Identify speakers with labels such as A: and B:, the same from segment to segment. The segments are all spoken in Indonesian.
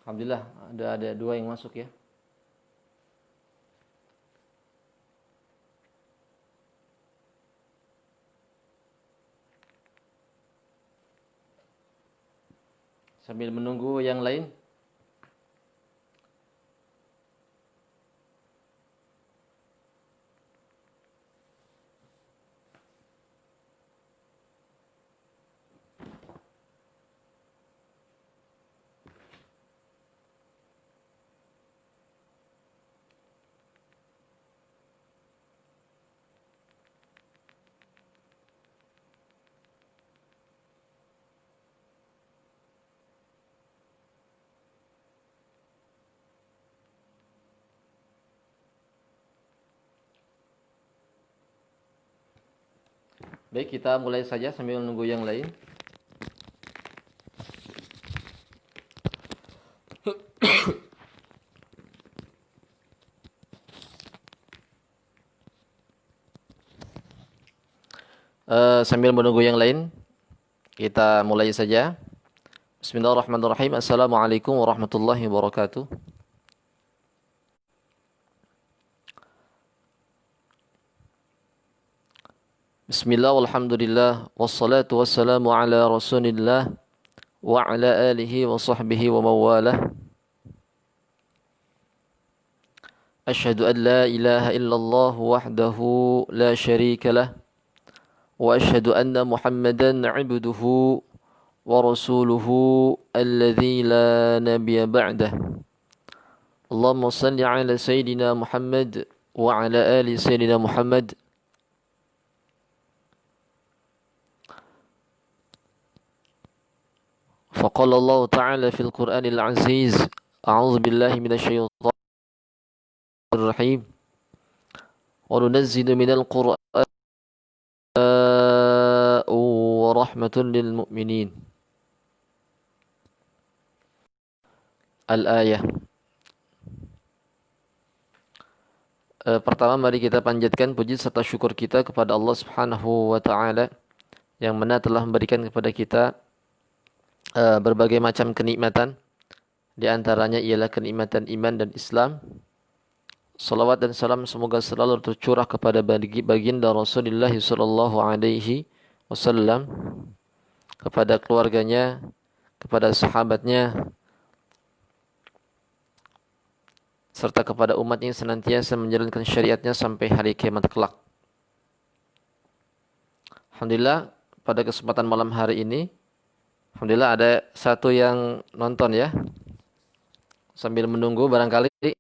A: Alhamdulillah ada dua yang masuk ya. Sambil menunggu yang lain. Baik, kita mulai saja sambil menunggu yang lain. Sambil menunggu yang lain, kita mulai saja. Bismillahirrahmanirrahim. Assalamualaikum warahmatullahi wabarakatuh. Bismillah walhamdulillah wassalatu wassalamu ala Rasulillah wa ala alihi wa sahbihi wa mawalah. Asyhadu an la ilaha illallah wahdahu la syarika lah wa asyhadu anna Muhammadan 'abduhu wa rasuluhu alladzi la nabiyya ba'dah. Allahumma shalli ala sayyidina Muhammad wa ala ali sayyidina Muhammad. فقال الله تعالى في القرآن العزيز أعوذ بالله من الشيطان الرحيم وننزل من القرآن ورحمة للمؤمنين Al-Ayah. Pertama mari kita panjatkan puji serta syukur kita kepada Allah Subhanahu wa taala yang mana telah memberikan kepada kita berbagai macam kenikmatan, di antaranya ialah kenikmatan iman dan Islam. Salawat dan salam semoga selalu tercurah kepada baginda Rasulullah sallallahu alaihi wasallam, kepada keluarganya, kepada sahabatnya, serta kepada umat yang senantiasa menjalankan syariatnya sampai hari kiamat kelak. Alhamdulillah pada kesempatan malam hari ini, alhamdulillah ada satu yang nonton ya. Sambil menunggu barangkali nih,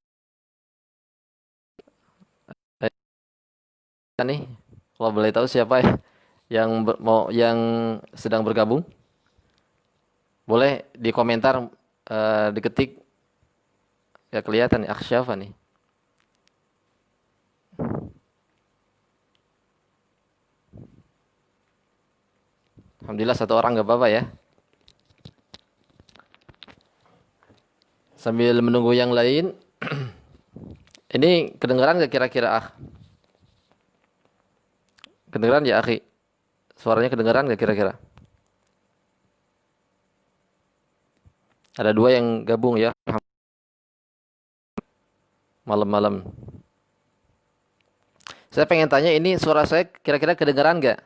A: kalau boleh tahu siapa ya yang sedang bergabung? Boleh di komentar diketik. Ya kelihatan nih, siapa nih? Alhamdulillah satu orang enggak apa-apa ya. Sambil menunggu yang lain. Ini kedengaran enggak kira-kira Kedengaran ya akhi? Suaranya kedengaran enggak kira-kira? Ada dua yang gabung ya. Malam-malam. Saya pengen tanya, ini suara saya kira-kira kedengaran enggak?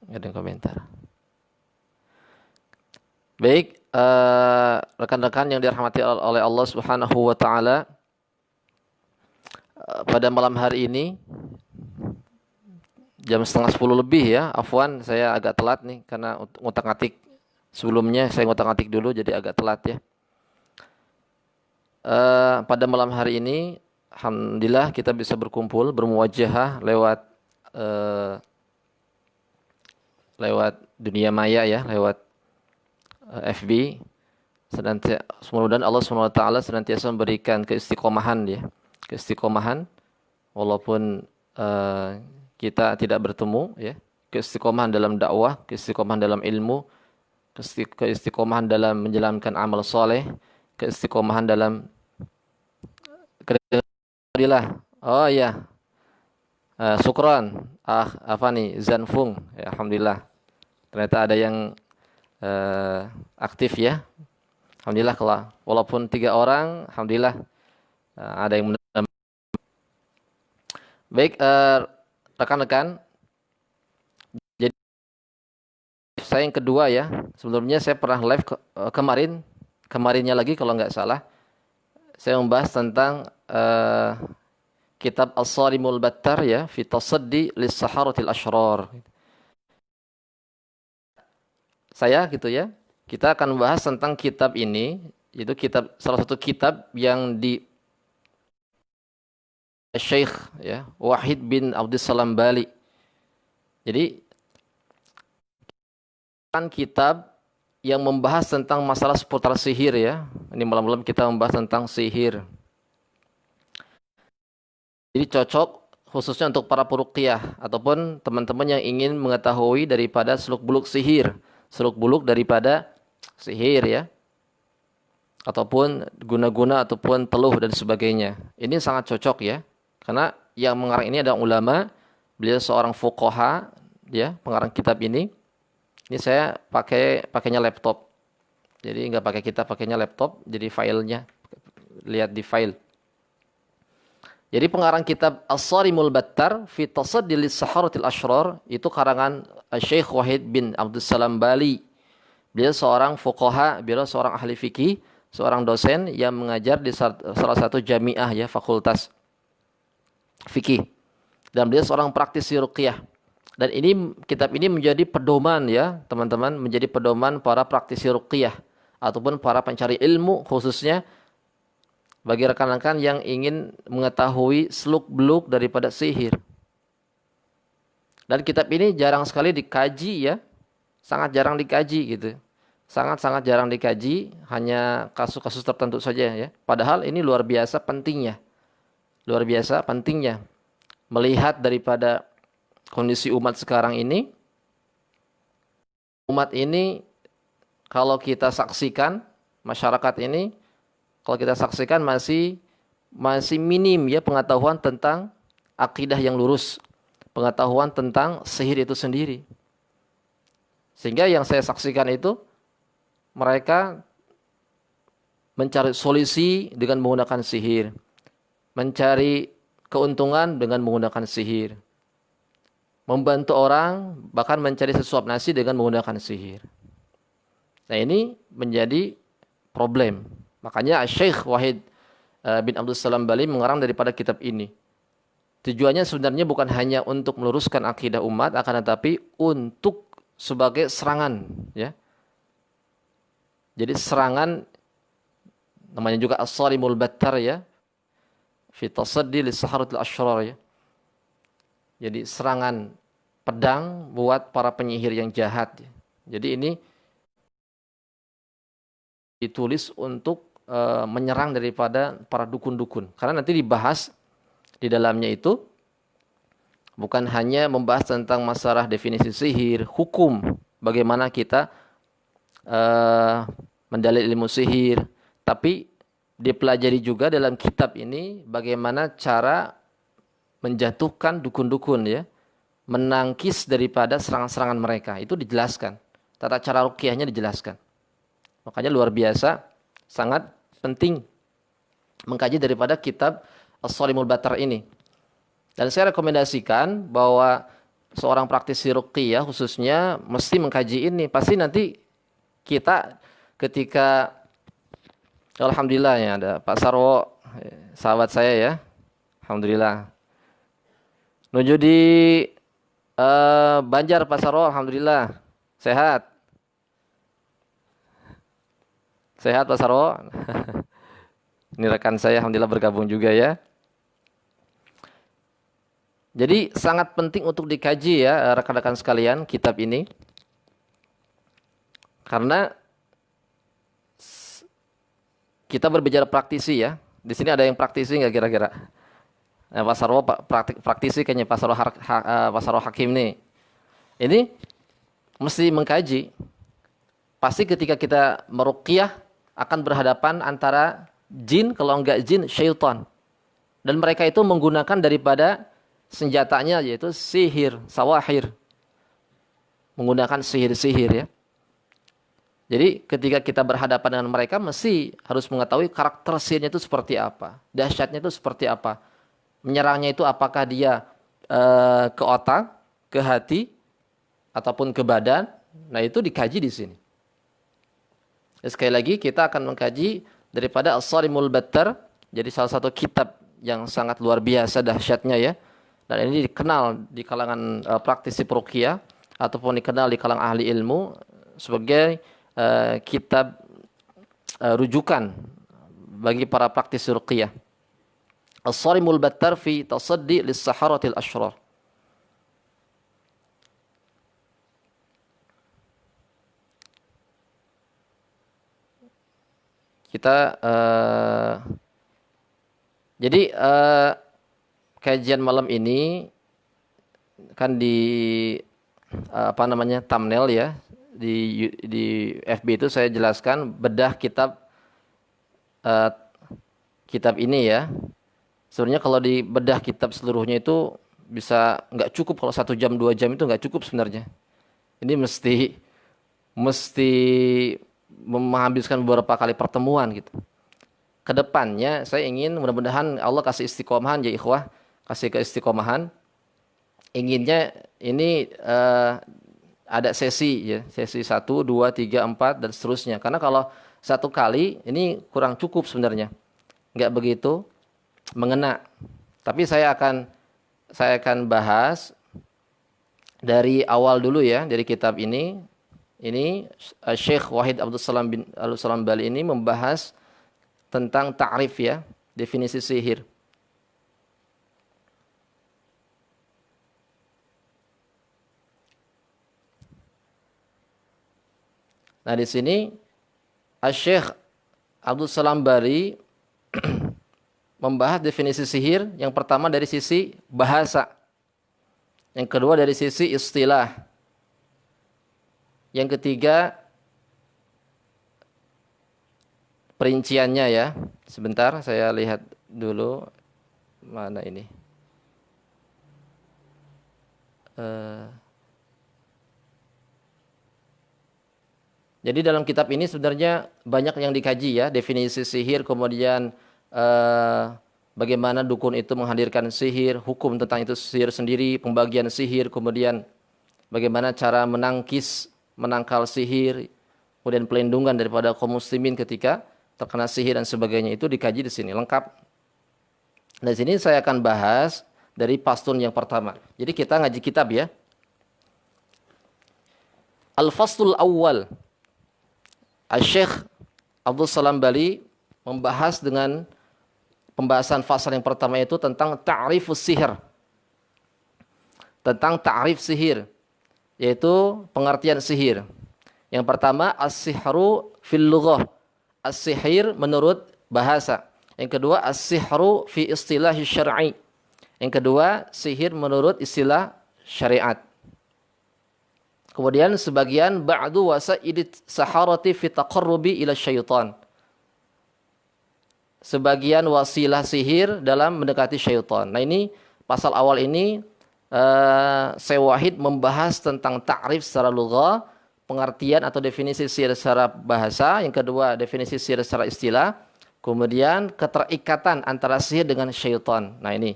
A: Ada yang komentar. Baik, rekan-rekan yang dirahmati oleh Allah Subhanahu wa taala, pada malam hari ini jam 9:30 lebih ya. Afwan, saya agak telat nih karena ngutak-ngatik sebelumnya, saya ngutak-ngatik dulu jadi agak telat ya. Pada malam hari ini alhamdulillah kita bisa berkumpul, bermuwajahah lewat dunia maya ya, lewat FB. Mudah-mudahan Allah SWT senantiasa memberikan keistiqomahan ya, keistiqomahan walaupun kita tidak bertemu ya, keistiqomahan dalam dakwah, keistiqomahan dalam ilmu, keistiqomahan dalam menjalankan amal soleh, keistiqomahan dalam keadilan. Oh iya, Syukron. Apa nih? Zanfung. Ya, alhamdulillah. Ternyata ada yang aktif ya. Alhamdulillah kalau walaupun 3 orang, alhamdulillah ada yang baik. Rekan-rekan, jadi saya yang kedua ya. Sebelumnya saya pernah live kemarinnya lagi kalau nggak salah. Saya membahas tentang kitab As-Sarimul Battar ya, fi tasaddi lis-saharatil asyrar. Saya gitu ya. Kita akan membahas tentang kitab ini, itu salah satu kitab yang di Syekh ya, Wahid bin Abdussalam Bali. Jadi kan kitab yang membahas tentang masalah seputar sihir ya. Ini malam-malam kita membahas tentang sihir. Jadi cocok khususnya untuk para peruqyah ataupun teman-teman yang ingin mengetahui daripada seluk-beluk sihir, seluk-beluk daripada sihir ya. Ataupun guna-guna ataupun teluh dan sebagainya. Ini sangat cocok ya. Karena yang mengarang ini adalah ulama, beliau seorang fuqaha ya, pengarang kitab ini. Ini saya pakainya laptop. Jadi nggak pakai kitab, pakainya laptop. Jadi filenya lihat di file. Jadi pengarang kitab As-Sarimul Battar fi Tasaddi lis-Saharatil Asyrar itu karangan Syekh Wahid bin Abdussalam Bali. Beliau seorang fuqaha, beliau seorang ahli fikih, seorang dosen yang mengajar di salah satu jamiah ya, fakultas fikih. Dan beliau seorang praktisi ruqyah. Dan ini kitab ini menjadi pedoman ya, teman-teman, menjadi pedoman para praktisi ruqyah ataupun para pencari ilmu khususnya bagi rekan-rekan yang ingin mengetahui seluk-beluk daripada sihir. Dan kitab ini jarang sekali dikaji ya. Sangat jarang dikaji gitu. Sangat-sangat jarang dikaji, hanya kasus-kasus tertentu saja ya. Padahal ini luar biasa pentingnya. Luar biasa pentingnya melihat daripada kondisi umat sekarang ini. Umat ini kalau kita saksikan, masyarakat ini kalau kita saksikan masih minim ya pengetahuan tentang akidah yang lurus, pengetahuan tentang sihir itu sendiri. Sehingga yang saya saksikan itu mereka mencari solusi dengan menggunakan sihir, mencari keuntungan dengan menggunakan sihir, membantu orang bahkan mencari sesuap nasi dengan menggunakan sihir. Nah ini menjadi problem. Makanya Syekh Wahid bin Abdussalam Bali mengarang daripada kitab ini. Tujuannya sebenarnya bukan hanya untuk meluruskan akidah umat, akan tetapi untuk sebagai serangan ya. Jadi serangan namanya juga As-Sarimul Battar ya. Fi tasaddi lis-saharatil asyrar ya. Jadi serangan pedang buat para penyihir yang jahat ya. Jadi ini ditulis untuk menyerang daripada para dukun-dukun. Karena nanti dibahas di dalamnya itu bukan hanya membahas tentang masalah definisi sihir, hukum, bagaimana kita mendalil ilmu sihir, tapi dipelajari juga dalam kitab ini bagaimana cara menjatuhkan dukun-dukun ya, menangkis daripada serangan-serangan mereka. Itu dijelaskan. Tata cara ruqyahnya dijelaskan. Makanya luar biasa, sangat penting mengkaji daripada kitab As-Sarimul Battar ini. Dan saya rekomendasikan bahwa seorang praktisi ruqyah khususnya mesti mengkaji ini. Pasti nanti kita ketika, alhamdulillah ya ada Pak Sarwo, sahabat saya ya, alhamdulillah. Menuju di Banjar Pak Sarwo, alhamdulillah sehat. Sehat Pak Sarwo. Ini rekan saya alhamdulillah bergabung juga ya. Jadi sangat penting untuk dikaji ya rekan-rekan sekalian kitab ini. Karena kita berbicara praktisi ya. Di sini ada yang praktisi nggak kira-kira? Nah, Pak Sarwo praktisi kayaknya Pak Sarwo Hakim nih. Ini mesti mengkaji. Pasti ketika kita meruqyah akan berhadapan antara jin, kalau enggak jin, syaitan. Dan mereka itu menggunakan daripada senjatanya yaitu sihir, sawahir. Menggunakan sihir-sihir ya. Jadi ketika kita berhadapan dengan mereka mesti harus mengetahui karakter sihirnya itu seperti apa, dahsyatnya itu seperti apa. Menyerangnya itu apakah dia ke otak, ke hati, ataupun ke badan. Nah itu dikaji di sini. Sekali lagi kita akan mengkaji daripada As-Sarimul Battar. Jadi salah satu kitab yang sangat luar biasa dahsyatnya ya. Dan ini dikenal di kalangan praktisi ruqyah ataupun dikenal di kalangan ahli ilmu sebagai kitab rujukan bagi para praktisi ruqyah. As-Sarimul Battar fi Tasaddi lis-Saharatil Ashrar. Kita jadi kajian malam ini kan di apa namanya thumbnail ya di FB itu saya jelaskan bedah kitab ini ya. Sebenarnya kalau di bedah kitab seluruhnya itu bisa nggak cukup, kalau 1 jam 2 jam itu nggak cukup sebenarnya. Ini mesti menghabiskan beberapa kali pertemuan gitu. Kedepannya saya ingin mudah-mudahan Allah kasih istiqomahan ya ikhwah, kasih keistiqomahan. Inginnya ini ada sesi ya, sesi 1, 2, 3, 4 dan seterusnya. Karena kalau satu kali ini kurang cukup sebenarnya. Nggak begitu mengena. Tapi saya akan bahas dari awal dulu ya, dari kitab ini. Ini Syekh Wahid Abdul Salam Bali ini membahas tentang ta'rif ya, definisi sihir. Nah, di sini Syekh Abdul Salam Bali membahas definisi sihir yang pertama dari sisi bahasa. Yang kedua dari sisi istilah. Yang ketiga perinciannya ya. Sebentar saya lihat dulu mana ini. Jadi dalam kitab ini sebenarnya banyak yang dikaji ya, definisi sihir, kemudian bagaimana dukun itu menghadirkan sihir, hukum tentang itu sihir sendiri, pembagian sihir, kemudian bagaimana cara menangkal sihir, kemudian pelindungan daripada kaum muslimin ketika terkena sihir dan sebagainya, itu dikaji di sini lengkap. Nah, di sini saya akan bahas dari pastun yang pertama. Jadi kita ngaji kitab ya. Al-Faslul Awwal. Syekh Abdul Salam Bali membahas dengan pembahasan fasal yang pertama itu tentang ta'rifus sihir. Tentang ta'rif sihir, yaitu pengertian sihir. Yang pertama as-sihru fil lughah. As-sihir menurut bahasa. Yang kedua as-sihru fi istilahi syar'i. Yang kedua sihir menurut istilah syariat. Kemudian sebagian ba'du wasa'idit saharati fi taqarrubi ila syaitan. Sebagian wasilah sihir dalam mendekati syaitan. Nah, ini pasal awal ini Syekh Wahid membahas tentang ta'rif secara lughah, pengertian atau definisi sihir secara bahasa. Yang kedua definisi sihir secara istilah. Kemudian keterikatan antara sihir dengan syaitan. Nah, ini.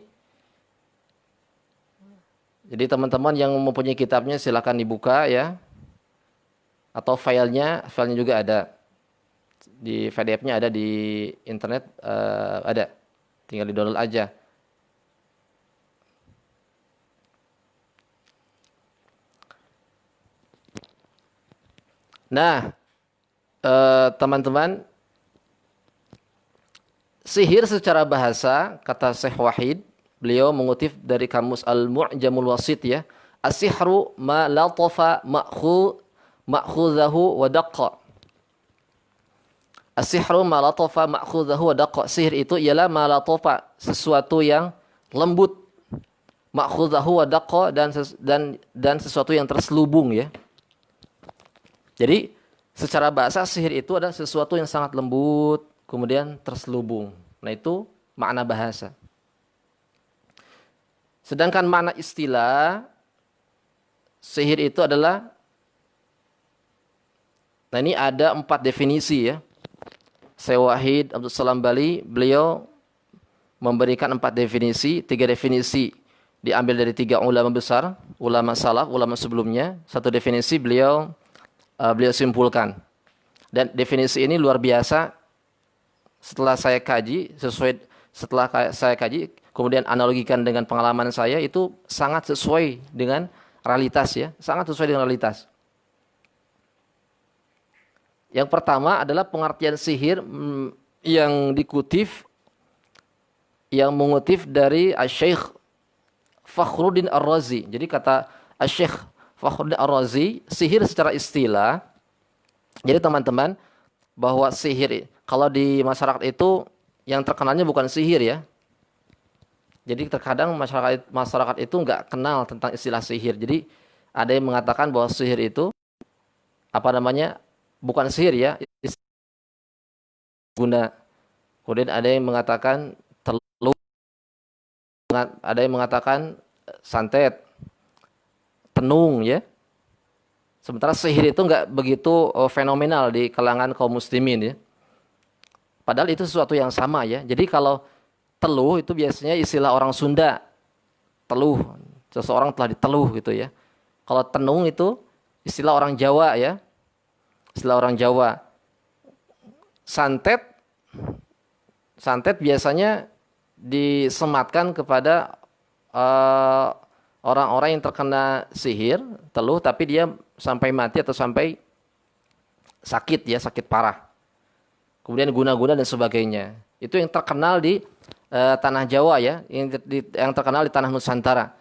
A: Jadi teman-teman yang mempunyai kitabnya silakan dibuka ya. Atau filenya juga ada. Di PDF-nya ada di internet, ada. Tinggal di-download aja. Nah, teman-teman, sihir secara bahasa, kata Syekh Wahid, beliau mengutip dari kamus Al-Mu'jamul Wasit ya. As-sihru ma latafa ma'khudhahu wa daqqa. As-sihru ma latafa ma'khudhahu wa daqqa. Sihir itu ialah ma latafa, sesuatu yang lembut. Ma'khudhahu wa daqqa, dan sesuatu yang terselubung ya. Jadi secara bahasa sihir itu adalah sesuatu yang sangat lembut, kemudian terselubung. Nah, itu makna bahasa. Sedangkan makna istilah sihir itu adalah, nah ini ada 4 definisi ya. Syekh Wahid Abdul Salam Bali, beliau memberikan 4 definisi. 3 definisi diambil dari 3 ulama besar, ulama salaf, ulama sebelumnya. 1 definisi beliau simpulkan. Dan definisi ini luar biasa. Setelah saya kaji, kemudian analogikan dengan pengalaman saya, itu sangat sesuai dengan realitas ya, sangat sesuai dengan realitas. Yang pertama adalah pengertian sihir yang mengutip dari Asy-Syaikh Fakhruddin Ar-Razi. Jadi kata Asy-Syaikh Fakhruddin Ar-Razi, sihir secara istilah. Jadi teman-teman, bahwa sihir kalau di masyarakat itu yang terkenalnya bukan sihir ya. Jadi terkadang masyarakat itu nggak kenal tentang istilah sihir. Jadi ada yang mengatakan bahwa sihir itu bukan sihir ya, guna. Kemudian ada yang mengatakan teluh, ada yang mengatakan santet, tenung ya. Sementara sihir itu nggak begitu fenomenal di kalangan kaum muslimin ya. Padahal itu sesuatu yang sama ya. Jadi kalau teluh itu biasanya istilah orang Sunda. Teluh, seseorang telah diteluh gitu ya. Kalau tenung itu istilah orang Jawa ya. Istilah orang Jawa. Santet biasanya disematkan kepada orang-orang yang terkena sihir, teluh, tapi dia sampai mati atau sampai sakit ya, sakit parah. Kemudian guna-guna dan sebagainya. Itu yang terkenal di tanah Jawa ya, yang terkenal di tanah Nusantara.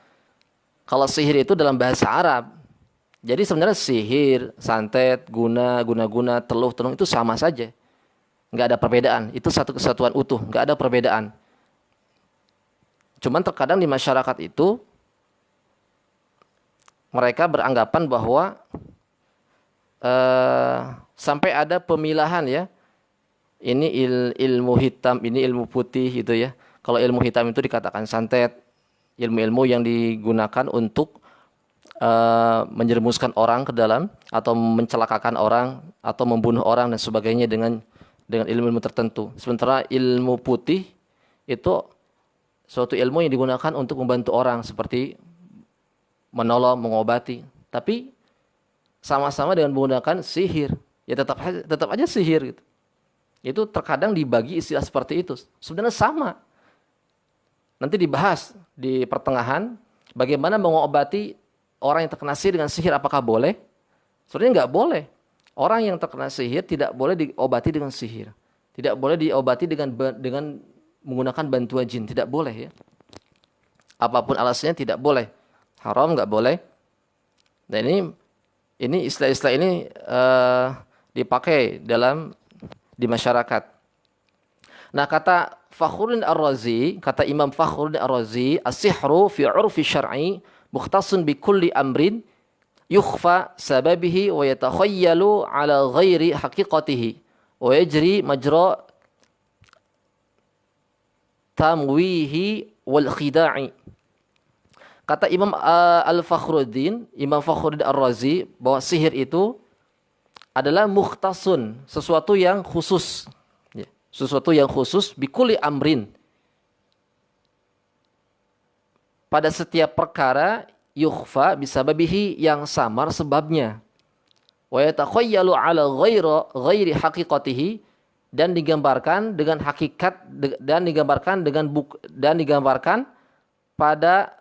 A: Kalau sihir itu dalam bahasa Arab. Jadi sebenarnya sihir, santet, guna-guna, teluh, tenung itu sama saja. Nggak ada perbedaan. Itu satu kesatuan utuh, nggak ada perbedaan. Cuman terkadang di masyarakat itu mereka beranggapan bahwa sampai ada pemilahan ya. Ini ilmu hitam, ini ilmu putih gitu ya. Kalau ilmu hitam itu dikatakan santet, ilmu-ilmu yang digunakan untuk menjerumuskan orang ke dalam atau mencelakakan orang atau membunuh orang dan sebagainya dengan ilmu-ilmu tertentu. Sementara ilmu putih itu suatu ilmu yang digunakan untuk membantu orang seperti menolong, mengobati. Tapi sama-sama dengan menggunakan sihir. Ya tetap aja sihir gitu. Itu terkadang dibagi istilah seperti itu. Sebenarnya sama. Nanti dibahas di pertengahan bagaimana mengobati orang yang terkena sihir dengan sihir, apakah boleh? Sebenarnya nggak boleh. Orang yang terkena sihir tidak boleh diobati dengan sihir. Tidak boleh diobati dengan menggunakan bantuan jin. Tidak boleh ya. Apapun alasannya tidak boleh. Haram, nggak boleh. Dan ini istilah-istilah ini dipakai di masyarakat. Nah, kata Fakhruddin Ar-Razi, kata Imam Fakhruddin Ar-Razi, as-sihru fi 'urfi syar'i mukhtasun bi kulli amrin yukhfa sababihi wa yatakhayyalu ala ghairi haqiqatihi wa yajri majra tamwihi wal khida'i. Kata Imam Imam Fakhruddin Ar-Razi, bahwa sihir itu adalah mukhtasun, sesuatu yang khusus. Ya, sesuatu yang khusus bi kulli amrin. Pada setiap perkara yukhfa bisababihi, yang samar sebabnya. Wa yatakhayyalu ala ghairi haqiqatihi, dan digambarkan dengan hakikat, dan digambarkan pada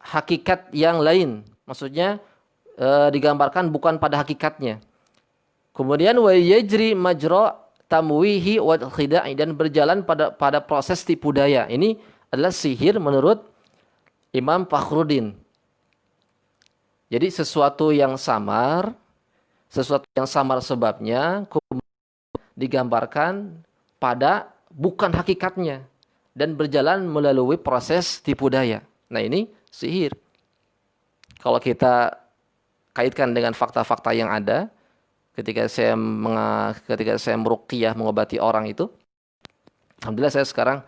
A: hakikat yang lain. Maksudnya digambarkan bukan pada hakikatnya. Kemudian wa yajri majra tamwihi wa khida'i, dan berjalan pada proses tipu daya. Ini adalah sihir menurut Imam Fakhruddin. Jadi sesuatu yang samar sebabnya digambarkan pada bukan hakikatnya dan berjalan melalui proses tipu daya. Nah, ini sihir. Kalau kita kaitkan dengan fakta-fakta yang ada ketika saya meruqyah, mengobati orang itu, alhamdulillah saya sekarang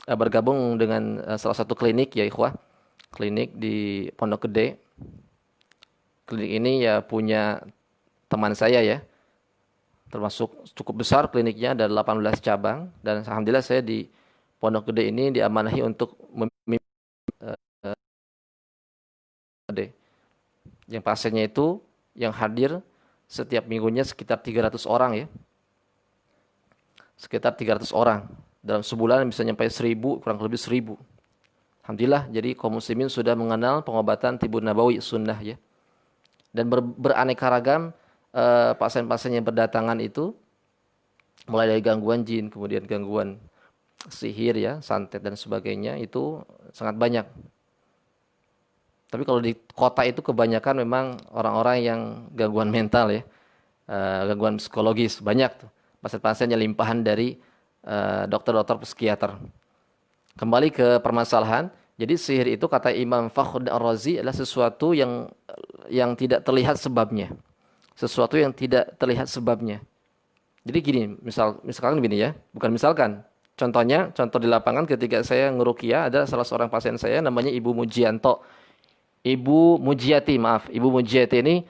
A: bergabung dengan salah satu klinik ya ikhwah. klinik di Pondok Gede. Klinik ini ya punya teman saya ya, termasuk cukup besar kliniknya, ada 18 cabang, dan alhamdulillah saya di Pondok Gede ini diamanahi untuk memimpin Gede. Yang pasiennya itu yang hadir setiap minggunya sekitar 300 orang ya. Sekitar 300 orang. Dalam sebulan bisa nyampe 1000, kurang lebih 1000. Alhamdulillah, jadi kaum muslimin sudah mengenal pengobatan tibun nabawi sunnah ya. Dan beraneka ragam pasien-pasien yang berdatangan itu, mulai dari gangguan jin, kemudian gangguan sihir ya, santet dan sebagainya, itu sangat banyak. Tapi kalau di kota itu kebanyakan memang orang-orang yang gangguan mental ya, gangguan psikologis banyak tuh. Pasien-pasiennya limpahan dari dokter-dokter psikiater. Kembali ke permasalahan, jadi sihir itu kata Imam Fakhruddin Ar-Razi adalah sesuatu yang tidak terlihat sebabnya. Sesuatu yang tidak terlihat sebabnya. Jadi gini, misalkan gini ya, bukan misalkan. Contohnya, contoh di lapangan ketika saya ngeruqyah, ada salah seorang pasien saya namanya Ibu Mujianto. Ibu Mujiati, maaf. Ibu Mujiati ini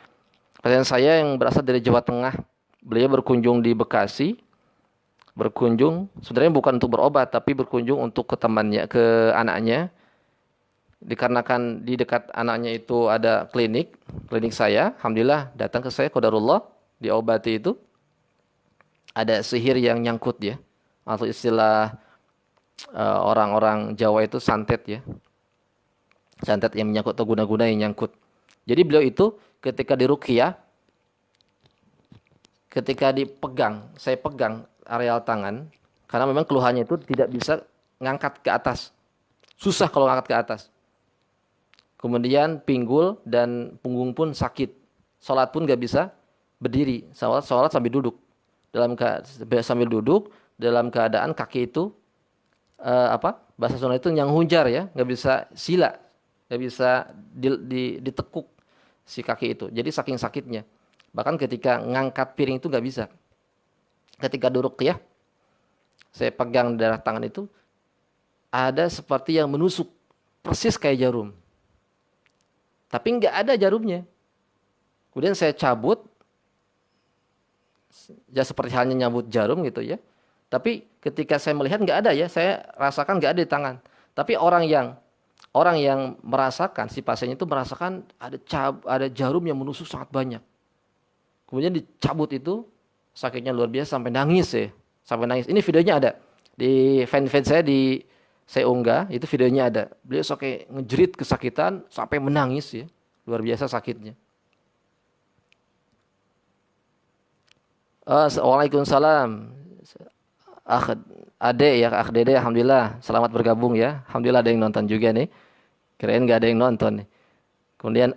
A: pasien saya yang berasal dari Jawa Tengah. Beliau berkunjung di Bekasi. Berkunjung, sebenarnya bukan untuk berobat, tapi berkunjung untuk ke temannya, ke anaknya. Dikarenakan di dekat anaknya itu ada klinik saya. Alhamdulillah datang ke saya, qadarullah, diobati itu. Ada sihir yang nyangkut ya. Atau istilah orang-orang Jawa itu santet ya. Santet yang menyangkut atau guna-guna yang nyangkut. Jadi beliau itu ketika diruqyah, ketika dipegang, saya pegang areal tangan, karena memang keluhannya itu tidak bisa ngangkat ke atas. Susah kalau ngangkat ke atas. Kemudian pinggul dan punggung pun sakit. Salat pun gak bisa berdiri. Salat sambil duduk. Sambil duduk, dalam keadaan kaki itu, bahasa Sunda itu yang hunjar ya, gak bisa sila. Gak bisa ditekuk si kaki itu. Jadi saking sakitnya. Bahkan ketika ngangkat piring itu gak bisa. Ketika duduk ya, saya pegang darah tangan itu, ada seperti yang menusuk. Persis kayak jarum. Tapi nggak ada jarumnya. Kemudian saya cabut, ya seperti halnya nyabut jarum gitu ya. Tapi ketika saya melihat nggak ada ya, saya rasakan nggak ada di tangan. Tapi orang yang merasakan, si pasien itu merasakan ada jarum yang menusuk sangat banyak. Kemudian dicabut itu, sakitnya luar biasa sampai nangis ya. Sampai nangis. Ini videonya ada. Di fan-fan saya unggah, itu videonya ada. Beliau sampai ngejerit kesakitan sampai menangis ya. Luar biasa sakitnya. Waalaikumsalam. Ade ya, Dede, alhamdulillah selamat bergabung ya. Alhamdulillah ada yang nonton juga nih. Kirain nggak ada yang nonton nih. Kemudian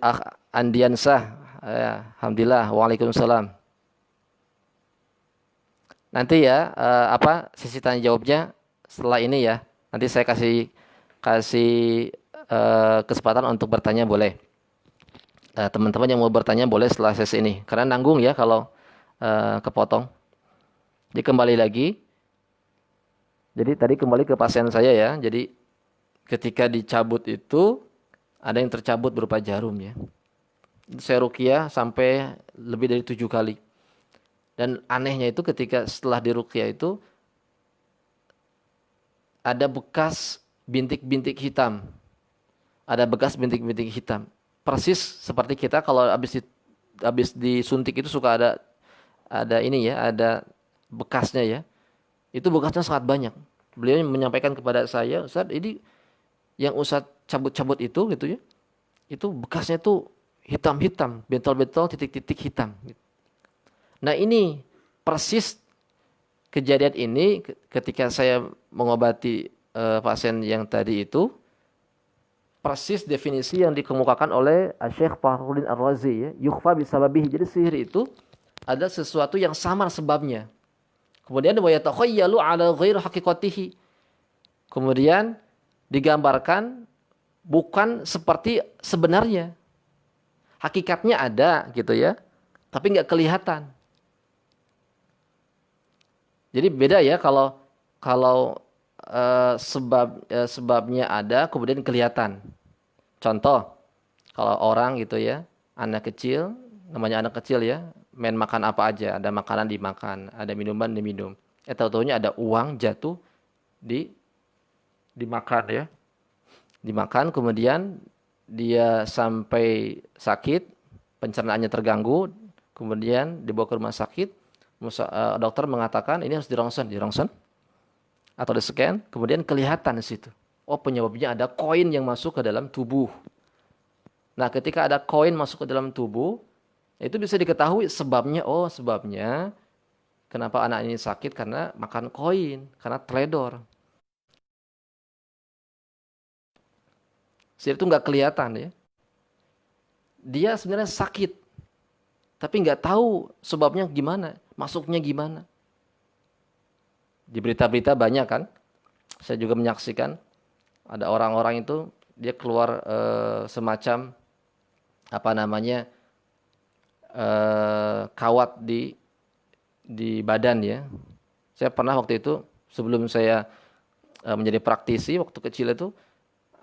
A: Andiansah, ya, alhamdulillah, waalaikumsalam. Nanti ya, sesi tanya jawabnya setelah ini ya. Nanti saya kasih kesempatan untuk bertanya boleh. Teman-teman yang mau bertanya boleh setelah sesi ini. Karena nanggung ya kalau kepotong. Jadi kembali lagi. Jadi tadi kembali ke pasien saya ya. Jadi ketika dicabut itu ada yang tercabut berupa jarum ya. Saya ruqyah sampai lebih dari 7 kali. Dan anehnya itu ketika setelah diruqyah itu ada bekas bintik-bintik hitam. Ada bekas bintik-bintik hitam. Persis seperti kita kalau habis disuntik itu suka ada ini ya, ada bekasnya ya. Itu bekasnya sangat banyak. Beliau menyampaikan kepada saya, Ustaz, ini yang Ustaz cabut-cabut itu gitu ya. Itu bekasnya tuh hitam-hitam, bentol-bentol titik-titik hitam. Nah, ini persis kejadian ini ketika saya mengobati pasien yang tadi itu, persis definisi yang dikemukakan oleh Syekh Fakhruddin Ar-Razi ya, yukhfa bisababihi. Jadi sihir itu ada sesuatu yang samar sebabnya. Kemudian wa yatakhayyalu ala ghairi haqiqatihi. Kemudian digambarkan bukan seperti sebenarnya. Hakikatnya ada gitu ya, tapi nggak kelihatan. Jadi beda ya kalau sebabnya ada kemudian kelihatan. Contoh, kalau orang gitu ya, anak kecil, namanya anak kecil ya, main makan apa aja, ada makanan dimakan, ada minuman diminum. Tahu-taunya ada uang jatuh di dimakan ya. Dimakan kemudian dia sampai sakit, pencernaannya terganggu, kemudian dibawa ke rumah sakit, dokter mengatakan ini harus dirongsen atau di-scan, kemudian kelihatan di situ. Oh, penyebabnya ada koin yang masuk ke dalam tubuh. Nah, ketika ada koin masuk ke dalam tubuh, itu bisa diketahui sebabnya. Oh, sebabnya kenapa anak ini sakit karena makan koin, karena teledor. Jadi itu nggak kelihatan ya. Dia sebenarnya sakit, tapi nggak tahu sebabnya gimana, masuknya gimana. Di berita-berita banyak kan, saya juga menyaksikan ada orang-orang itu dia keluar semacam apa namanya kawat di badan ya. Saya pernah waktu itu sebelum saya menjadi praktisi waktu kecil itu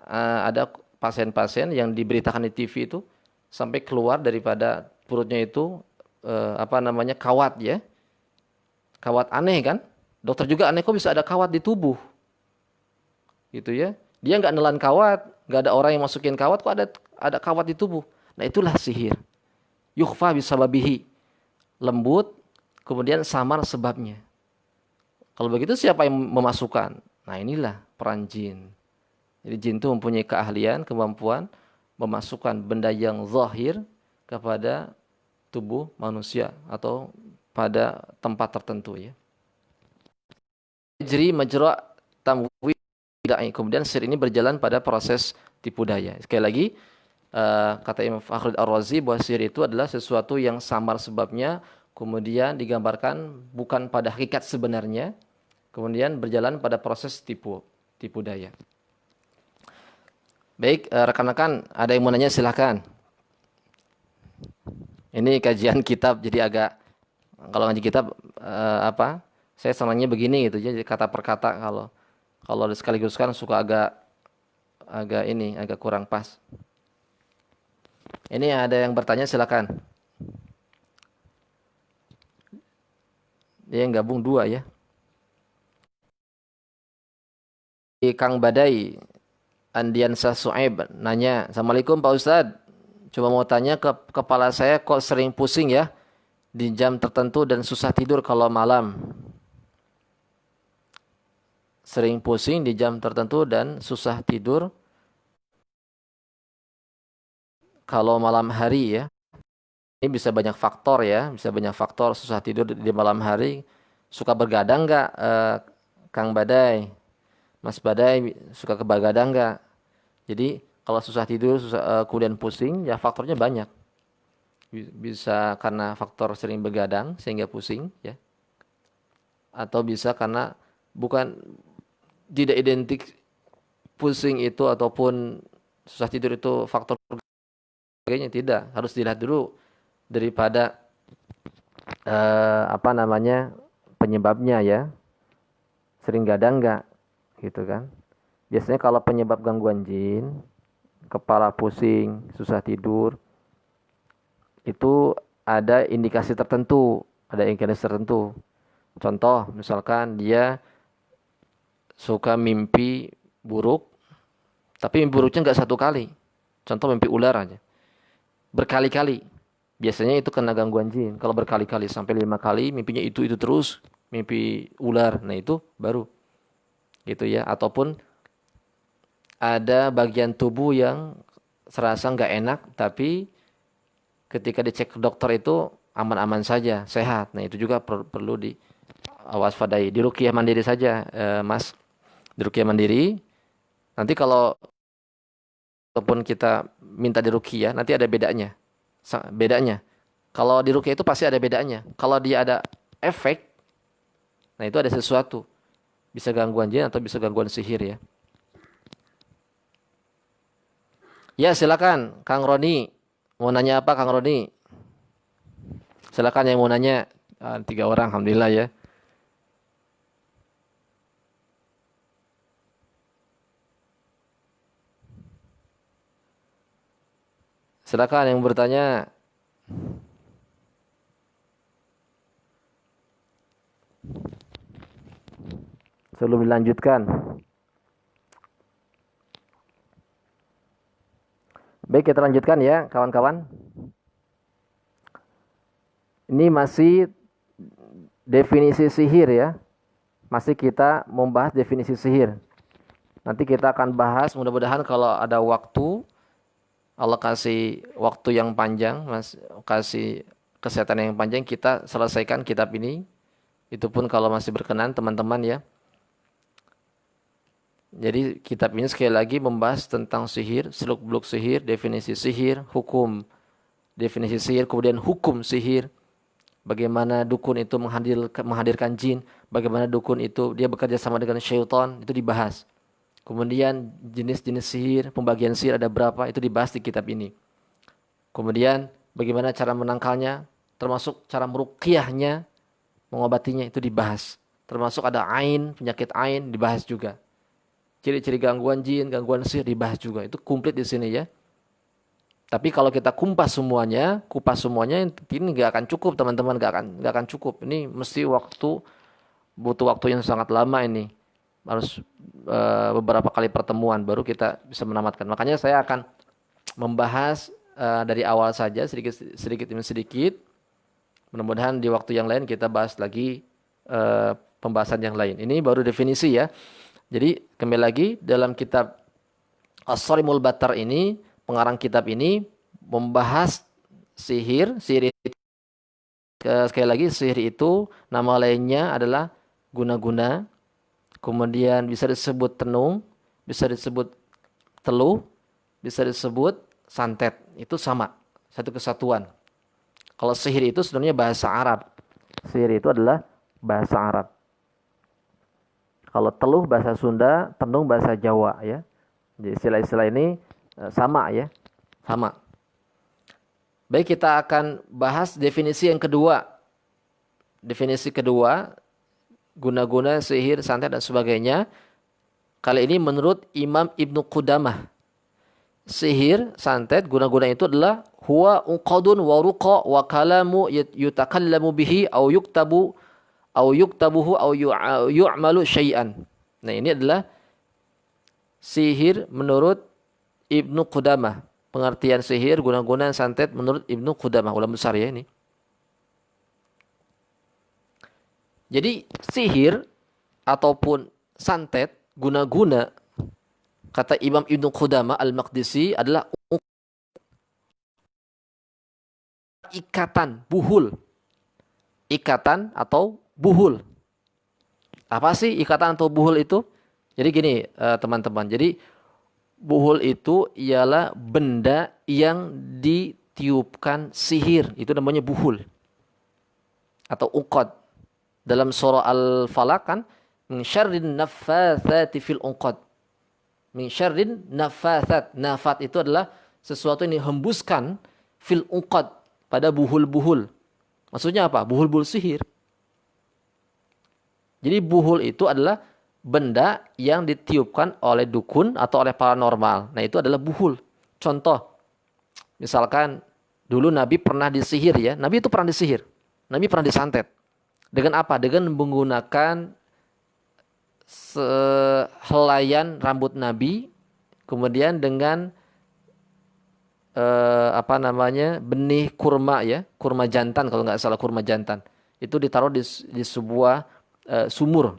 A: ada pasien-pasien yang diberitakan di TV itu sampai keluar daripada perutnya itu apa namanya kawat ya. Kawat aneh kan? Dokter juga aneh kok bisa ada kawat di tubuh. Gitu ya. Dia nggak nelan kawat, nggak ada orang yang masukin kawat kok ada kawat di tubuh. Nah, itulah sihir. Yukhfa bisababihi. Lembut, kemudian samar sebabnya. Kalau begitu siapa yang memasukkan? Nah, inilah peran jin. Jadi jin itu mempunyai keahlian, kemampuan memasukkan benda yang zahir kepada tubuh manusia atau pada tempat tertentu ya. Jadi majra tamwi kemudian sihir ini berjalan pada proses tipu daya. Sekali lagi kata Imam Fakhruddin Ar-Razi bahwa sihir itu adalah sesuatu yang samar sebabnya kemudian digambarkan bukan pada hakikat sebenarnya kemudian berjalan pada proses tipu daya. Baik, rekan-rekan, ada yang mau nanya silahkan. Ini kajian kitab, jadi agak, kalau ngaji kitab, saya senangnya begini gitu, jadi kata per kata, kalau sekaligus kan suka agak kurang pas. Ini ada yang bertanya silahkan. Dia yang gabung dua ya. Kang Badai, Andiansah Su'aib, nanya, Assalamualaikum Pak Ustadz. Coba mau tanya ke kepala saya kok sering pusing ya di jam tertentu dan susah tidur kalau malam. Sering pusing di jam tertentu dan susah tidur kalau malam hari ya. Ini bisa banyak faktor ya, bisa banyak faktor susah tidur di malam hari. Suka bergadang nggak, Kang Badai? Mas Badai suka kebegadang nggak? Jadi kalau susah tidur, kemudian pusing, ya faktornya banyak. Bisa karena faktor sering begadang sehingga pusing ya, atau bisa karena bukan tidak identik pusing itu ataupun susah tidur itu faktor sebagainya, tidak, harus dilihat dulu daripada apa namanya penyebabnya ya, sering gadang nggak gitu kan. Biasanya kalau penyebab gangguan jin, kepala pusing, susah tidur, itu ada indikasi tertentu, Contoh, misalkan dia suka mimpi buruk, tapi mimpi buruknya nggak satu kali. Contoh mimpi ular aja, berkali-kali. Biasanya itu kena gangguan jin. Kalau berkali-kali sampai 5 kali, mimpinya itu terus, mimpi ular. Nah itu baru, gitu ya. Ataupun ada bagian tubuh yang serasa nggak enak, tapi ketika dicek ke dokter itu aman-aman saja, sehat. Nah itu juga perlu diwaspadai. Di ruqyah mandiri saja, Mas. Di ruqyah mandiri. Nanti kalau ataupun kita minta di ruqyah, nanti ada bedanya. Bedanya. Kalau di ruqyah itu pasti ada bedanya. Kalau dia ada efek, nah itu ada sesuatu. Bisa gangguan jin atau bisa gangguan sihir ya. Ya silakan Kang Roni. Mau nanya apa Kang Roni? Silakan yang mau nanya. 3 orang, alhamdulillah ya. Silakan yang bertanya. Sebelum dilanjutkan. Baik, kita lanjutkan ya, kawan-kawan. Ini masih definisi sihir ya. Masih kita membahas definisi sihir. Nanti kita akan bahas, mudah-mudahan kalau ada waktu, Allah kasih waktu yang panjang, kasih kesehatan yang panjang, kita selesaikan kitab ini. Itu pun kalau masih berkenan teman-teman ya. Jadi kitab ini sekali lagi membahas tentang sihir, seluk-beluk sihir, definisi sihir, hukum definisi sihir, kemudian hukum sihir. Bagaimana dukun itu menghadirkan jin, bagaimana dukun itu dia bekerja sama dengan syaitan, itu dibahas. Kemudian jenis-jenis sihir, pembagian sihir ada berapa, itu dibahas di kitab ini. Kemudian bagaimana cara menangkalnya, termasuk cara meruqyahnya, mengobatinya, itu dibahas. Termasuk ada ain, penyakit ain, dibahas juga. Ciri-ciri gangguan jin, gangguan sihir dibahas juga. Itu komplit di sini ya. Tapi kalau kita kupas semuanya ini nggak akan cukup teman-teman, nggak akan cukup. Ini mesti butuh waktu yang sangat lama ini. Harus beberapa kali pertemuan baru kita bisa menamatkan. Makanya saya akan membahas dari awal saja sedikit demi sedikit. Mudah-mudahan di waktu yang lain kita bahas lagi pembahasan yang lain. Ini baru definisi ya. Jadi kembali lagi dalam kitab As-Sarimul Battar ini, pengarang kitab ini membahas sihir. Sihir itu, sekali lagi sihir itu nama lainnya adalah guna-guna. Kemudian bisa disebut tenung, bisa disebut teluh, bisa disebut santet. Itu sama, satu kesatuan. Kalau sihir itu sebenarnya bahasa Arab. Sihir itu adalah bahasa Arab. Kalau teluh bahasa Sunda, tenung bahasa Jawa ya. Jadi istilah-istilah ini sama ya, sama. Baik, kita akan bahas definisi yang kedua. Definisi kedua, guna-guna, sihir, santet dan sebagainya. Kali ini menurut Imam Ibnu Qudamah. Sihir, santet, guna-guna itu adalah huwa uqadun wa ruqa wa kalamu yutakallamu bihi au yuktabuhu au yu'malu syai'an. Nah, ini adalah sihir menurut Ibnu Qudamah. Pengertian sihir, guna-guna, santet menurut Ibnu Qudamah, ulama besar ya ini. Jadi sihir ataupun santet, guna-guna, kata Imam Ibnu Qudamah Al-Maqdisi adalah ikatan, buhul. Ikatan atau buhul. Apa sih ikatan atau buhul itu? Jadi gini teman-teman, jadi buhul itu ialah benda yang ditiupkan sihir. Itu namanya buhul. Atau uqad. Dalam surah Al-Falaq kan, min syarrin naffatsati fil uqad. Min syarrin naffatsat. Nafat itu adalah sesuatu yang dihembuskan fil uqad, pada buhul-buhul. Maksudnya apa? Buhul-buhul sihir. Jadi buhul itu adalah benda yang ditiupkan oleh dukun atau oleh paranormal. Nah, itu adalah buhul. Contoh, misalkan dulu Nabi pernah disihir ya. Nabi itu pernah disihir. Nabi pernah disantet. Dengan apa? Dengan menggunakan helaian rambut Nabi, kemudian dengan benih kurma ya, kurma jantan kalau nggak salah, kurma jantan. Itu ditaruh di sebuah sumur.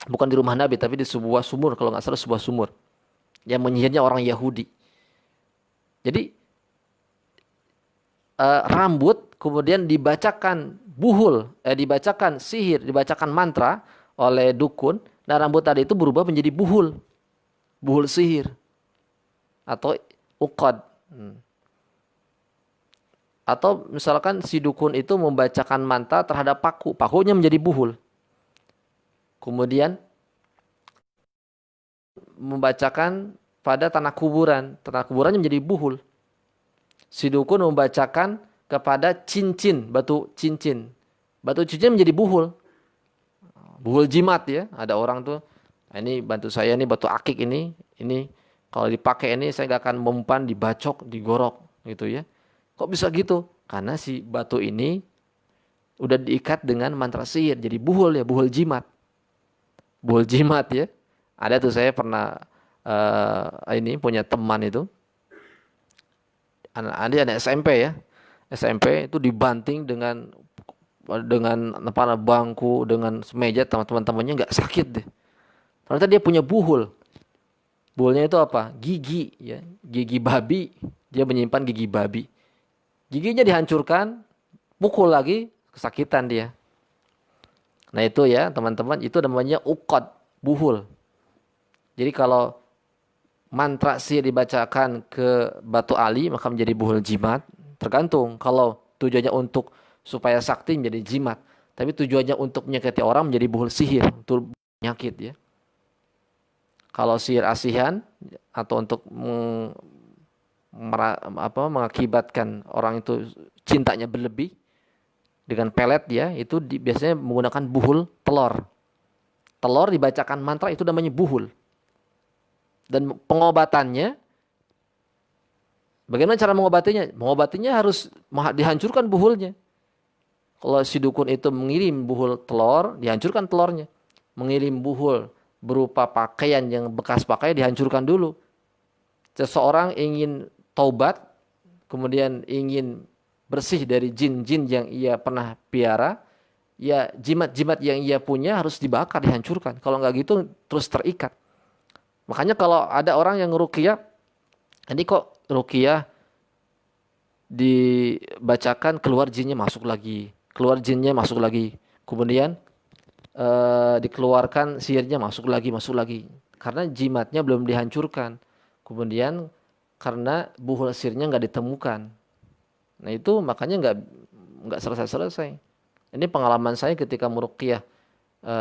A: Bukan di rumah Nabi, tapi di sebuah sumur, kalau nggak salah sebuah sumur. Yang menyihirnya orang Yahudi. Jadi rambut kemudian dibacakan buhul, dibacakan sihir, dibacakan mantra oleh dukun. Nah, rambut tadi itu berubah menjadi buhul. Buhul sihir. Atau uqad. Atau misalkan si dukun itu membacakan mantra terhadap paku. Pakunya menjadi buhul. Kemudian membacakan pada tanah kuburan. Tanah kuburannya menjadi buhul. Si dukun membacakan kepada cincin, batu cincin. Batu cincin menjadi buhul. Buhul jimat ya. Ada orang tuh, ini bantu saya nih batu akik ini kalau dipakai ini saya gak akan mempan, dibacok, digorok. gitu ya. Kok bisa gitu? Karena si batu ini udah diikat dengan mantra sihir, jadi buhul ya, buhul jimat. Buhul jimat ya. Ada tuh saya pernah ini punya teman itu, anak SMP ya. SMP itu dibanting dengan apa bangku, dengan meja, teman-temannya nggak sakit deh. Ternyata dia punya buhul. Buhulnya itu apa? Gigi ya, gigi babi. Dia menyimpan gigi babi. Giginya dihancurkan, pukul lagi, kesakitan dia. Nah itu ya teman-teman, itu namanya uqad, buhul. Jadi kalau mantra sihir dibacakan ke batu ali, maka menjadi buhul jimat. Tergantung, kalau tujuannya untuk supaya sakti menjadi jimat. Tapi tujuannya untuk menyakiti orang menjadi buhul sihir, untuk penyakit ya. Kalau sihir asihan atau untuk mengakibatkan orang itu cintanya berlebih dengan pelet ya, itu biasanya menggunakan buhul telur. Telur dibacakan mantra itu namanya buhul. Dan pengobatannya, bagaimana cara mengobatinya? Mengobatinya harus dihancurkan buhulnya. Kalau si dukun itu mengirim buhul telur, dihancurkan telurnya. Mengirim buhul berupa pakaian yang bekas pakai, dihancurkan dulu. Seseorang ingin taubat, kemudian ingin bersih dari jin-jin yang ia pernah piara, ya jimat-jimat yang ia punya harus dibakar, dihancurkan. Kalau nggak gitu terus terikat. Makanya kalau ada orang yang ruqyah, ini kok ruqyah dibacakan keluar jinnya masuk lagi, keluar jinnya masuk lagi, kemudian dikeluarkan sihirnya masuk lagi, masuk lagi. Karena jimatnya belum dihancurkan. Kemudian karena buhul sihirnya nggak ditemukan. Nah itu makanya nggak selesai-selesai. Ini pengalaman saya ketika meruqyah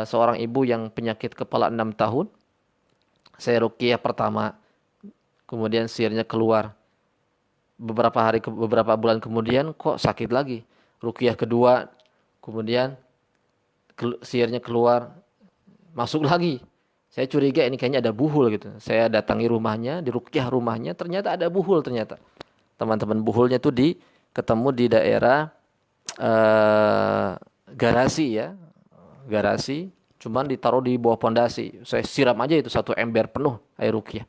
A: seorang ibu yang penyakit kepala 6 tahun. Saya ruqyah pertama, kemudian sihirnya keluar. Beberapa bulan kemudian kok sakit lagi. Ruqyah kedua, kemudian sihirnya keluar, masuk lagi. Saya curiga ini kayaknya ada buhul gitu. Saya datangi rumahnya, diruqyah rumahnya, ternyata ada buhul ternyata. Teman-teman, buhulnya tuh ketemu di daerah garasi ya. Garasi, cuman ditaruh di bawah pondasi. Saya siram aja itu satu ember penuh air ruqyah.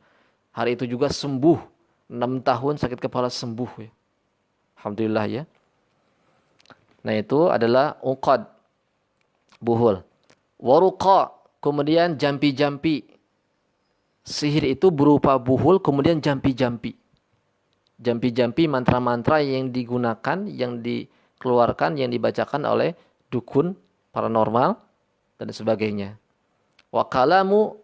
A: Hari itu juga sembuh. 6 tahun sakit kepala sembuh ya. Alhamdulillah ya. Nah itu adalah uqad, buhul. Waruqa, kemudian jampi-jampi. Sihir itu berupa buhul, kemudian jampi-jampi. Jampi-jampi mantra-mantra yang digunakan, yang dikeluarkan, yang dibacakan oleh dukun paranormal dan sebagainya. Wa kalamu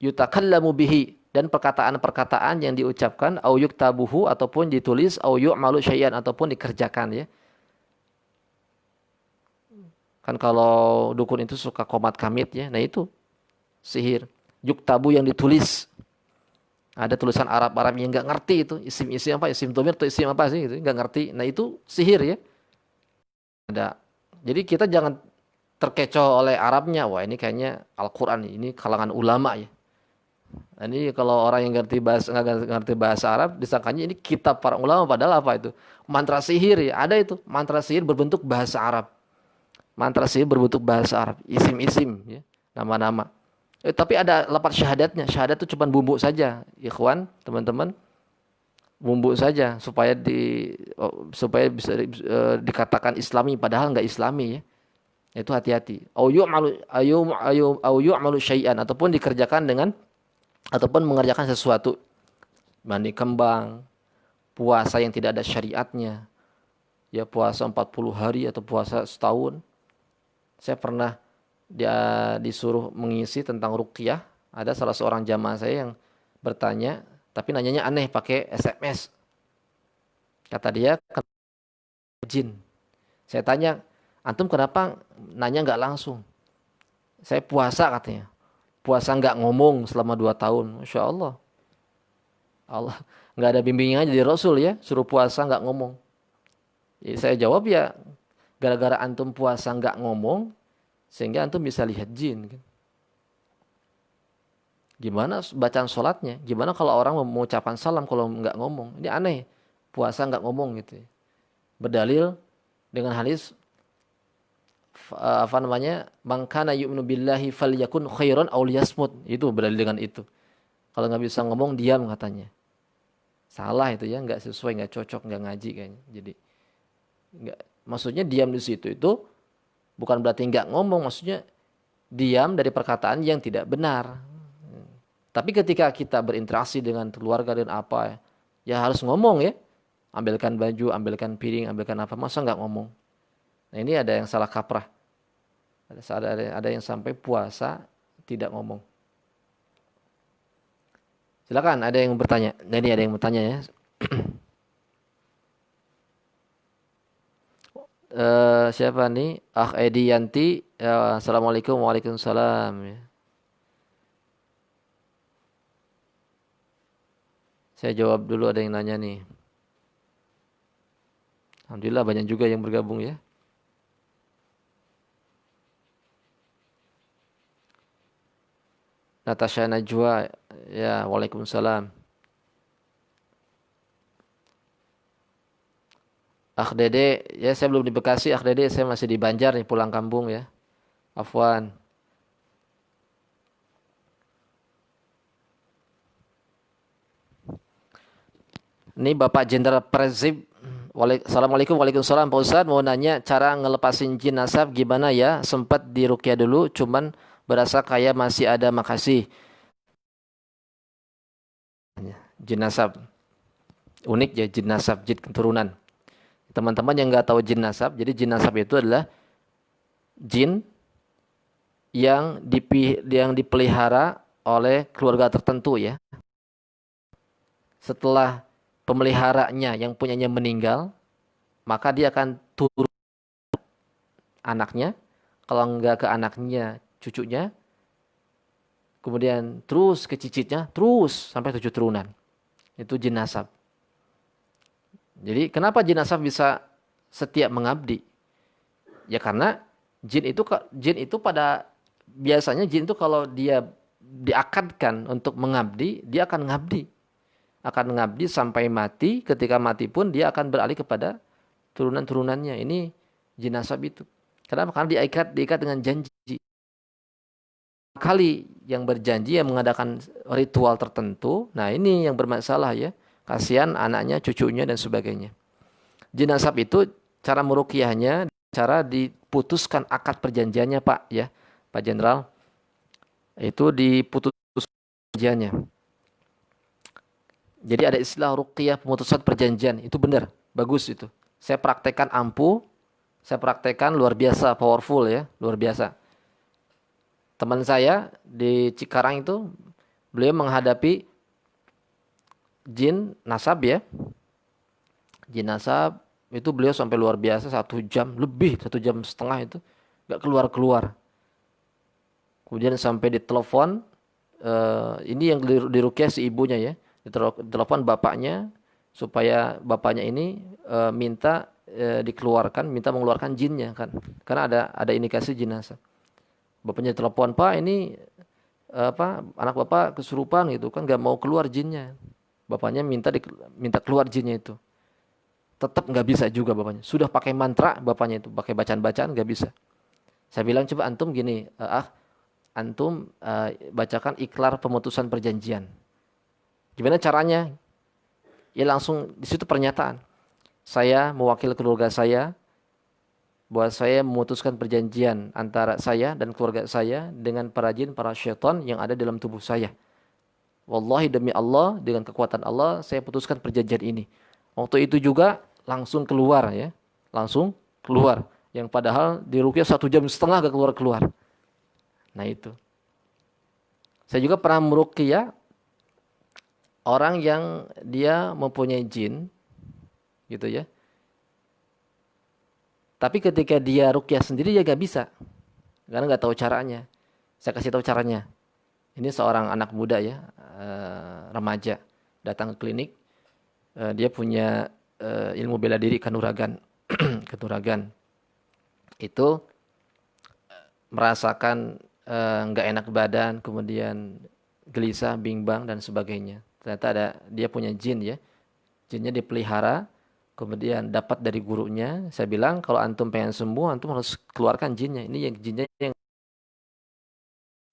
A: yutakallamu bihi, dan perkataan-perkataan yang diucapkan au yuktabuhu ataupun ditulis au yu'malu syai'an ataupun dikerjakan ya. Kan kalau dukun itu suka komat kamit ya. Nah itu sihir. Yuktabu yang ditulis. Ada tulisan Arab-Arab yang nggak ngerti itu. Isim-isim apa? Isim domir atau isim apa sih? Gitu. Nggak ngerti. Nah itu sihir ya. Ada. Jadi kita jangan terkecoh oleh Arabnya. Wah ini kayaknya Al-Quran. Ini kalangan ulama ya. Nah, ini kalau orang yang nggak ngerti bahasa Arab, disangkanya ini kitab para ulama. Padahal apa itu? Mantra sihir ya. Ada itu. Mantra sihir berbentuk bahasa Arab. Mantra sihir berbentuk bahasa Arab. Isim-isim ya. Nama-nama. Tapi ada lafaz syahadatnya. Syahadat itu cuma bumbu saja, ikhwan, teman-teman. Bumbu saja supaya bisa dikatakan Islami padahal enggak Islami ya. Itu hati-hati. Au yu'malu syai'an ataupun dikerjakan dengan ataupun mengerjakan sesuatu. Mandi kembang, puasa yang tidak ada syariatnya. Ya puasa 40 hari atau puasa setahun. Saya pernah dia disuruh mengisi tentang ruqyah. Ada salah seorang jamaah saya yang bertanya, tapi nanyanya aneh pakai SMS. Kata dia, jin. Saya tanya, antum kenapa nanya nggak langsung? Saya puasa katanya. Puasa nggak ngomong selama 2 tahun. Masya Allah. Allah nggak ada bimbingannya jadi Rasul ya, suruh puasa nggak ngomong. Jadi saya jawab ya, gara-gara antum puasa nggak ngomong, sehingga antum bisa lihat jin. Gimana bacaan sholatnya? Gimana kalau orang mengucapkan salam kalau nggak ngomong? Ini aneh. puasa nggak ngomong gitu ya. Berdalil dengan hadis apa namanya? Man kana yu'minu billahi falyakun khairan aw liyasmut. Itu berdalil dengan itu. Kalau nggak bisa ngomong diam katanya. Salah itu ya, nggak sesuai, nggak cocok, nggak ngaji kayaknya. Jadi nggak, maksudnya diam di situ itu bukan berarti nggak ngomong, maksudnya diam dari perkataan yang tidak benar. Tapi ketika kita berinteraksi dengan keluarga dan apa, ya harus ngomong ya. Ambilkan baju, ambilkan piring, ambilkan apa, masa nggak ngomong. Nah ini ada yang salah kaprah. Ada yang sampai puasa tidak ngomong. Silakan, ada yang bertanya. Nah, ini ada yang bertanya ya. Siapa nih? Edi Yanti. Assalamualaikum, waalaikumsalam. Ya. Saya jawab dulu, ada yang nanya nih. Alhamdulillah banyak juga yang bergabung ya. Natasha Najwa, ya waalaikumsalam. Dede, ya saya belum di Bekasi. Dede, saya masih di Banjar nih, pulang kampung ya. Afwan. Ini Bapak Jenderal Persib. Assalamualaikum, waalaikumsalam Pak Ustadz. Mau nanya cara ngelepasin jin nasab gimana ya? Sempat diruqyah dulu, cuman berasa kayak masih ada. Makasih. Jin nasab. Unik ya, jin nasab, jin keturunan. Teman-teman yang nggak tahu jin nasab, jadi jin nasab itu adalah jin yang dipelihara oleh keluarga tertentu ya. Setelah pemeliharanya yang punyanya meninggal, maka dia akan turun anaknya, kalau enggak ke anaknya, cucunya, kemudian terus ke cicitnya, terus sampai 7 turunan. Itu jin nasab. Jadi kenapa jin nasab bisa setia mengabdi? Ya karena jin itu pada biasanya jin itu kalau dia diakadkan untuk mengabdi, dia akan ngabdi. Akan mengabdi sampai mati, ketika mati pun dia akan beralih kepada turunan-turunannya. Ini jin nasab itu. Kenapa? Karena diikat dengan janji. Kali yang berjanji yang mengadakan ritual tertentu, nah ini yang bermasalah ya. Kasihan anaknya, cucunya dan sebagainya. Jin nasab itu cara meruqyahnya, cara diputuskan akad perjanjiannya Pak ya, Pak Jenderal. Itu diputus perjanjiannya. Jadi ada istilah ruqyah pemutusan perjanjian, itu benar, bagus itu. Saya praktekkan ampuh, saya praktekkan luar biasa, powerful ya, luar biasa. Teman saya di Cikarang itu, beliau menghadapi jin nasab ya. Jin nasab itu beliau sampai luar biasa 1 jam lebih, 1,5 jam itu nggak keluar-keluar. Kemudian sampai ditelepon, ini yang diruqyah si ibunya ya, ditelepon bapaknya supaya bapaknya ini minta dikeluarkan, minta mengeluarkan jinnya kan, karena ada indikasi jin nasab. Bapaknya telepon, Pak ini anak bapak kesurupan gitu kan, nggak mau keluar jinnya. Bapaknya minta keluar jinnya itu, tetap nggak bisa juga bapaknya. Sudah pakai mantra bapaknya itu, pakai bacaan-bacaan nggak bisa. Saya bilang coba antum gini, antum bacakan ikrar pemutusan perjanjian. Gimana caranya? Ya langsung di situ pernyataan. Saya mewakili keluarga saya bahwa saya memutuskan perjanjian antara saya dan keluarga saya dengan para jin, para syaitan yang ada dalam tubuh saya. Wallahi demi Allah, dengan kekuatan Allah, saya putuskan perjanjian ini. Waktu itu juga langsung keluar ya. Langsung keluar. Yang padahal diruqyah 1,5 jam gak keluar-keluar. Nah itu. Saya juga pernah meruqyah orang yang dia mempunyai jin. Gitu ya. Tapi ketika dia ruqyah sendiri dia gak bisa. Karena gak tahu caranya. Saya kasih tahu caranya. Ini seorang anak muda ya, remaja, datang ke klinik. Dia punya ilmu bela diri kanuragan. Kanuragan. Itu merasakan nggak enak badan, kemudian gelisah, bimbang dan sebagainya. Ternyata dia punya jin ya. Jinnya dipelihara, kemudian dapat dari gurunya. Saya bilang kalau antum pengen sembuh, antum harus keluarkan jinnya. Ini yang jinnya yang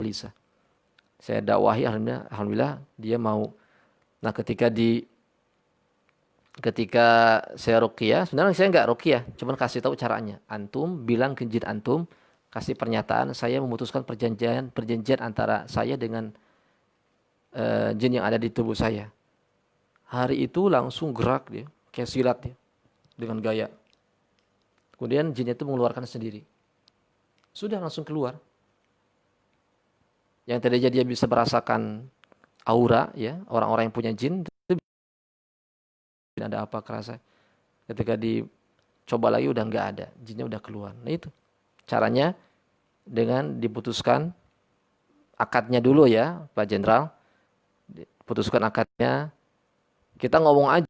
A: bisa. Saya dakwahi, alhamdulillah dia mau. Nah, ketika saya ruqyah, sebenarnya saya nggak ruqyah, cuman kasih tahu caranya. Antum bilang ke jin antum, kasih pernyataan, saya memutuskan perjanjian antara saya dengan jin yang ada di tubuh saya. Hari itu langsung gerak dia, kayak silat dia, dengan gaya. Kemudian jin itu mengeluarkan sendiri. Sudah langsung keluar. Yang tadinya dia bisa merasakan aura, ya, orang-orang yang punya jin, itu ada apa kerasa. Ketika dicoba lagi udah nggak ada, jinnya udah keluar. Nah itu caranya dengan diputuskan akadnya dulu ya, Pak Jenderal. Putuskan akadnya. Kita ngomong aja,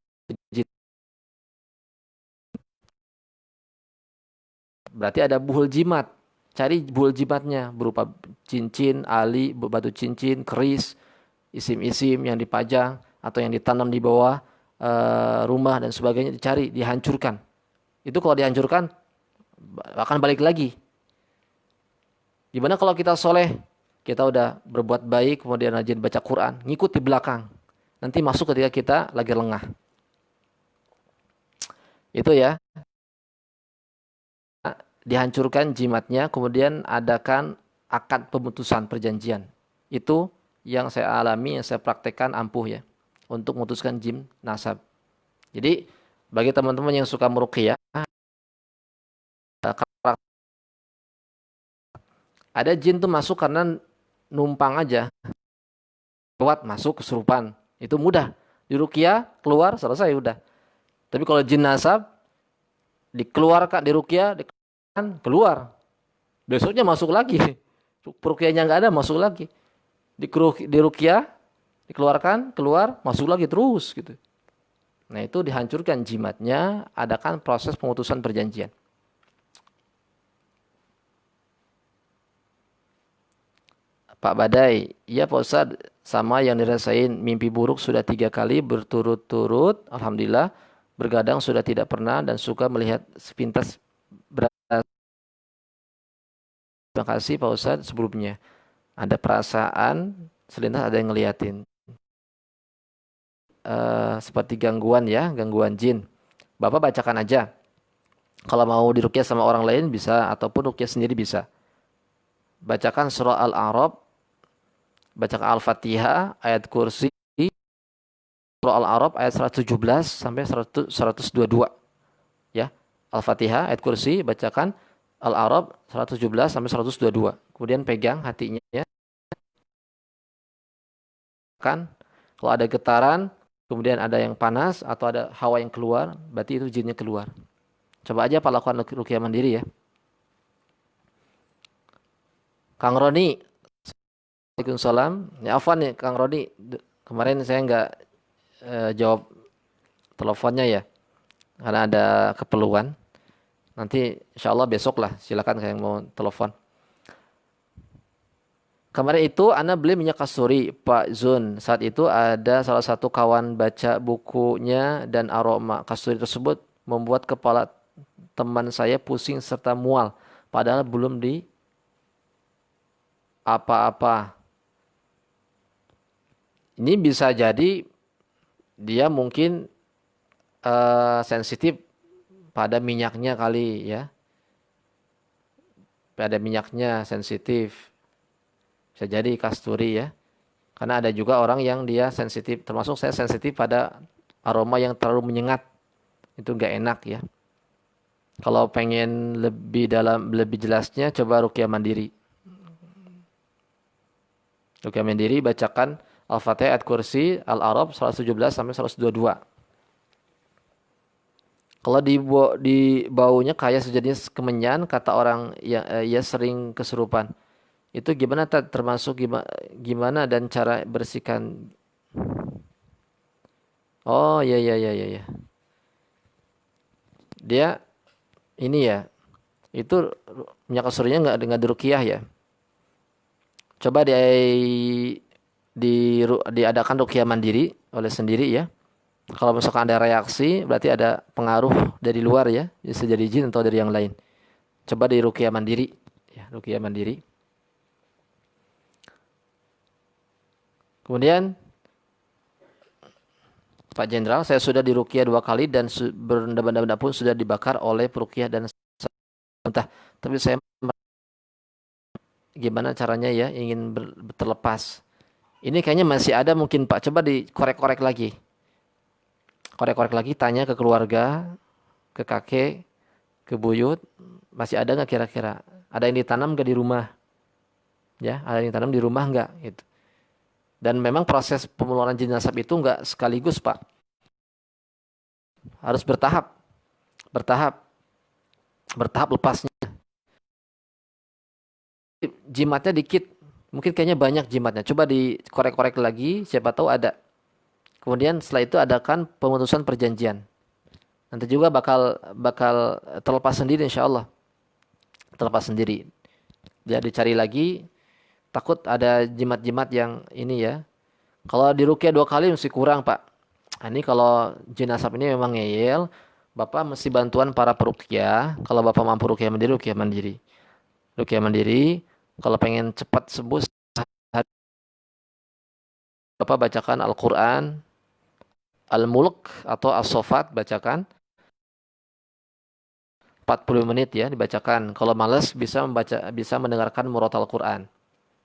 A: berarti ada buhul jimat. Cari buhul jimatnya berupa cincin, ali, batu cincin, keris, isim-isim yang dipajang atau yang ditanam di bawah rumah dan sebagainya, dicari, dihancurkan. Itu kalau dihancurkan akan balik lagi. Gimana kalau kita soleh, kita udah berbuat baik, kemudian rajin baca Quran, ngikut di belakang. Nanti masuk ketika kita lagi lengah. Itu ya. Dihancurkan jimatnya, kemudian adakan akad pemutusan perjanjian. Itu yang saya alami, yang saya praktekkan ampuh ya, untuk memutuskan jin nasab. Jadi bagi teman-teman yang suka meruqyah, ada jin tuh masuk karena numpang aja, lewat masuk kesurupan, itu mudah. Diruqyah keluar selesai udah. Tapi kalau jin nasab dikeluarkan, diruqyah dikeluarkan, keluar, besoknya masuk lagi. Ruqyahnya nggak ada, masuk lagi. Diruqyah, dikeluarkan, keluar, masuk lagi terus gitu. Nah itu dihancurkan jimatnya, adakan proses pemutusan perjanjian. Pak Badai, iya Pak Ustadz, sama yang dirasain mimpi buruk sudah 3 kali berturut-turut, alhamdulillah, bergadang sudah tidak pernah dan suka melihat sepintas beras. Terima kasih Pak Ustadz sebelumnya. Ada perasaan, selintas ada yang ngeliatin. Seperti gangguan ya, gangguan jin. Bapak bacakan aja. Kalau mau diruqyah sama orang lain bisa, ataupun ruqyah sendiri bisa. Bacakan surah Al-A'raf, bacakan Al-Fatihah, ayat kursi, surah Al-A'raf ayat 117 sampai 122. Ya, Al-Fatihah, ayat kursi, bacakan Al-A'raf 117 sampai 122. Kemudian pegang hatinya ya. Kan kalau ada getaran, kemudian ada yang panas atau ada hawa yang keluar, berarti itu jinnya keluar. Coba aja Pak lakukan ruqyah mandiri ya. Kang Roni, Waalaikumsalam. Ya afwan nih Kang Roni, kemarin saya nggak jawab teleponnya ya, karena ada keperluan. Nanti insya Allah besok lah, silakan yang mau telepon. Kemarin itu Ana beli minyak kasturi, Pak Zun. Saat itu ada salah satu kawan baca bukunya dan aroma kasturi tersebut membuat kepala teman saya pusing serta mual. Padahal belum di apa-apa. Ini bisa jadi dia mungkin sensitif pada minyaknya kali ya. Pada minyaknya sensitif. Bisa jadi kasturi ya. Karena ada juga orang yang dia sensitif, termasuk saya sensitif pada aroma yang terlalu menyengat. Itu nggak enak ya. Kalau pengen lebih jelasnya, coba ruqyah mandiri. Ruqyah mandiri bacakan Al-Fatihah, ayat kursi, Al-A'raf 117 sampai 122. Kalau di baunya kayak sejenis kemenyan, kata orang ya, ya sering kesurupan. Itu gimana termasuk gimana dan cara bersihkan? Oh ya ya ya ya ya. Dia ini ya. Itu minyak kasurnya nggak dengan diruqyah ya. Coba diadakan ruqyah mandiri oleh sendiri ya. Kalau misalkan ada reaksi, berarti ada pengaruh dari luar ya, bisa jadi jin atau dari yang lain. Coba di ruqyah mandiri, ya, ruqyah mandiri. Kemudian Pak Jenderal, saya sudah diruqyah 2 kali dan benda-benda pun sudah dibakar oleh peruqyah dan entah. Tapi saya gimana caranya ya, ingin terlepas. Ini kayaknya masih ada mungkin Pak. Coba dikorek-korek lagi. Korek-korek lagi, tanya ke keluarga, ke kakek, ke buyut, masih ada nggak kira-kira? Ada yang ditanam nggak di rumah? Ya, ada yang ditanam di rumah nggak? Gitu. Dan memang proses pengeluaran jin nasab itu nggak sekaligus Pak. Harus bertahap, bertahap, bertahap lepasnya. Jimatnya dikit, mungkin kayaknya banyak jimatnya. Coba dikorek-korek lagi, siapa tahu ada. Kemudian setelah itu adakan pemutusan perjanjian. Nanti juga bakal bakal terlepas sendiri insya Allah. Terlepas sendiri. Jadi cari lagi, takut ada jimat-jimat yang ini ya. Kalau diruqyah 2 kali mesti kurang Pak. Nah, ini kalau jin asap ini memang ngeyel, Bapak mesti bantuan para peruqyah. Kalau Bapak mampu ruqyah mandiri, ruqyah mandiri. Ruqyah mandiri, kalau pengen cepat sembuh, Bapak bacakan Al-Quran, Al-Mulk atau As-Sofat, bacakan 40 menit ya, dibacakan. Kalau malas bisa mendengarkan murotal Quran.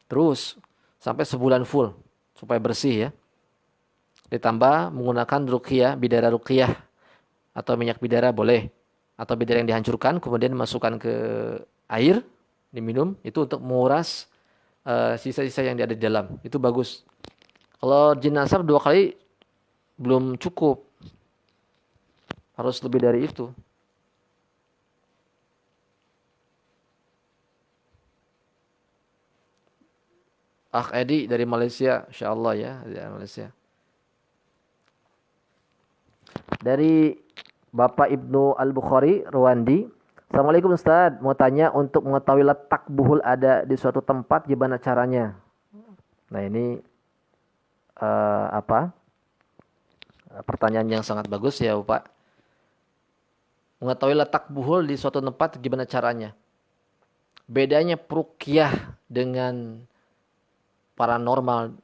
A: Terus sampai sebulan full supaya bersih ya. Ditambah menggunakan ruqyah, bidara ruqyah atau minyak bidara boleh. Atau bidara yang dihancurkan kemudian dimasukkan ke air, diminum, itu untuk menguras sisa-sisa yang ada di dalam. Itu bagus. Kalau jin nasab 2 kali belum cukup. Harus lebih dari itu. Edi dari Malaysia, Insya Allah ya, dari Malaysia. Dari Bapak Ibnu Al-Bukhari, Rwandi. Assalamualaikum Ustaz, mau tanya untuk mengetahui letak buhul ada di suatu tempat gimana caranya? Nah ini apa? Pertanyaan yang sangat bagus ya Pak. Mengetahui letak buhul di suatu tempat gimana caranya? Bedanya peruqyah dengan paranormal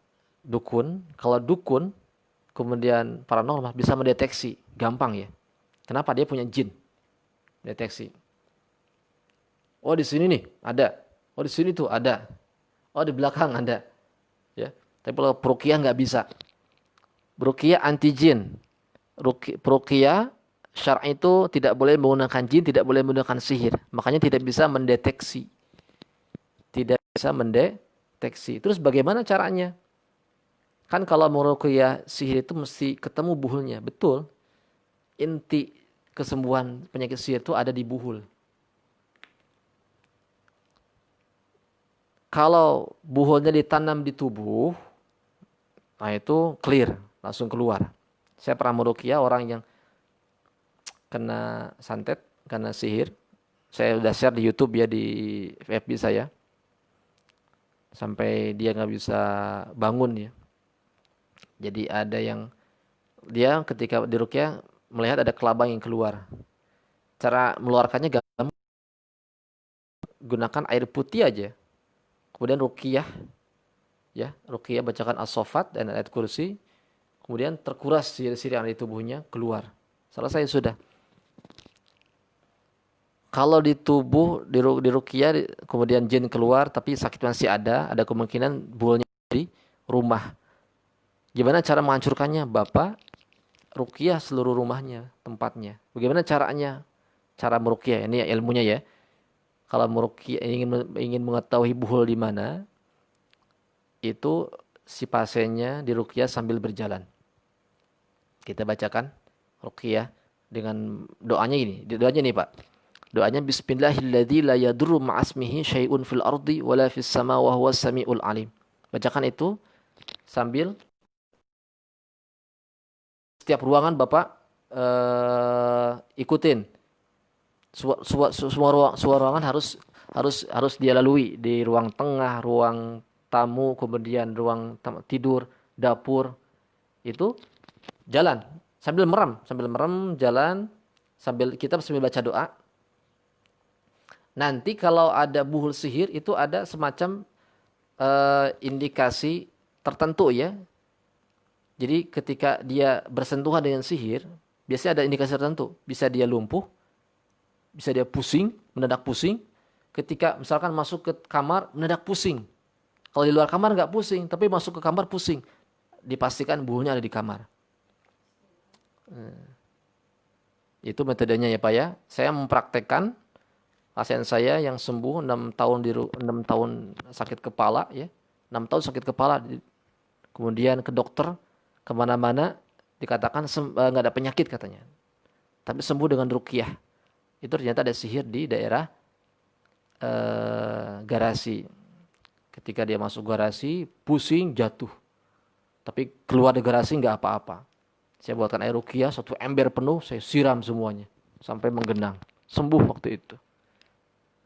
A: dukun. Kalau dukun kemudian paranormal bisa mendeteksi, gampang ya. Kenapa? Dia punya jin. Deteksi. Oh di sini nih ada. Oh di sini tuh ada. Oh di belakang ada. Ya. Tapi kalau peruqyah nggak bisa. Ruqyah anti jin. Peruqyah syar'i itu tidak boleh menggunakan jin, tidak boleh menggunakan sihir. Makanya tidak bisa mendeteksi. Tidak bisa mendeteksi. Terus bagaimana caranya? Kan kalau meruqyah sihir itu mesti ketemu buhulnya. Betul. Inti kesembuhan penyakit sihir itu ada di buhul. Kalau buhulnya ditanam di tubuh, nah itu clear, langsung keluar. Saya pernah meruqyah orang yang kena santet, kena sihir. Saya udah share di YouTube ya, di FB saya. Sampai dia nggak bisa bangun ya. Jadi ada yang dia ketika diruqyah melihat ada kelabang yang keluar. Cara mengeluarkannya gampang, gunakan air putih aja. Kemudian ruqyah ya, ruqyah bacakan as-sofat dan ayat kursi. Kemudian terkuras sihir-sihir yang ada di tubuhnya keluar. Selesai sudah. Kalau di tubuh di ruqyah kemudian jin keluar tapi sakit masih ada kemungkinan buulnya di rumah. Gimana cara menghancurkannya? Bapak ruqyah seluruh rumahnya, tempatnya. Bagaimana caranya? Cara meruqyah ini ya ilmunya ya. Kalau meruqyah ingin mengetahui buhul di mana, itu si pasiennya diruqyah sambil berjalan. Kita bacakan ruqyah dengan doanya ini. Doanya nih Pak. Doanya bismillahilladzi la yadurru ma'asmihi syai'un fil ardi wala fis sama wa huwas samiul alim. Bacakan itu sambil setiap ruangan Bapak ikutin. Semua ruangan harus dia lalui, di ruang tengah, ruang tamu, kemudian ruang tidur, dapur. Itu jalan sambil merem jalan sambil baca doa. Nanti kalau ada buhul sihir itu ada semacam indikasi tertentu ya. Jadi ketika dia bersentuhan dengan sihir, biasanya ada indikasi tertentu. Bisa dia lumpuh, bisa dia pusing, mendadak pusing. Ketika misalkan masuk ke kamar, mendadak pusing. Kalau di luar kamar nggak pusing, tapi masuk ke kamar pusing. Dipastikan buhulnya ada di kamar. Itu metodenya ya Pak ya. Saya mempraktekkan pasien saya yang sembuh 6 tahun sakit kepala ya. 6 tahun sakit kepala. Kemudian ke dokter, kemana-mana dikatakan nggak ada penyakit katanya. Tapi sembuh dengan ruqyah. Itu ternyata ada sihir di daerah garasi. Ketika dia masuk garasi, pusing, jatuh. Tapi keluar dari garasi nggak apa-apa. Saya buatkan air ruqyah, 1 ember penuh, saya siram semuanya. Sampai menggenang. Sembuh waktu itu.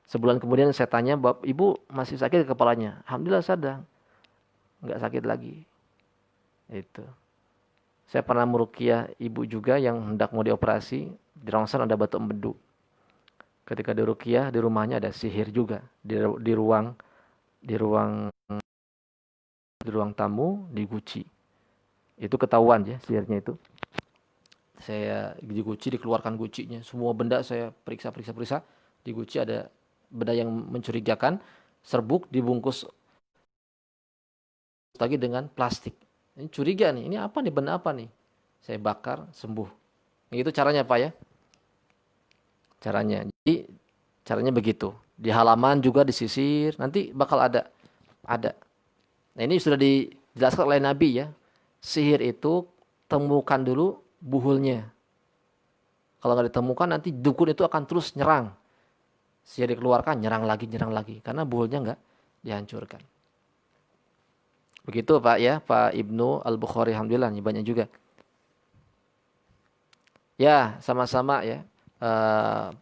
A: Sebulan kemudian saya tanya, Ibu masih sakit kepalanya? Alhamdulillah sadar. Nggak sakit lagi. Itu. Saya pernah meruqyah ibu juga yang hendak mau dioperasi. Di rongsen ada batu empedu. Ketika diruqyah di rumahnya ada sihir juga. Di ruang tamu diguci. Itu ketahuan ya sihirnya itu. Saya diguci, dikeluarkan gucinya. Semua benda saya periksa. Diguci ada benda yang mencurigakan. Serbuk dibungkus lagi dengan plastik. Ini curiga nih, ini apa nih, benda apa nih? Saya bakar, sembuh. Itu caranya Pak ya. Caranya. Jadi caranya begitu. Di halaman juga disisir, nanti bakal ada. Nah ini sudah dijelaskan oleh Nabi ya. Sihir itu temukan dulu buhulnya. Kalau nggak ditemukan nanti dukun itu akan terus nyerang. Sihir dikeluarkan, nyerang lagi. Karena buhulnya nggak dihancurkan. Begitu Pak ya, Pak Ibnu Al-Bukhari, alhamdulillah banyak juga. Ya, sama-sama ya.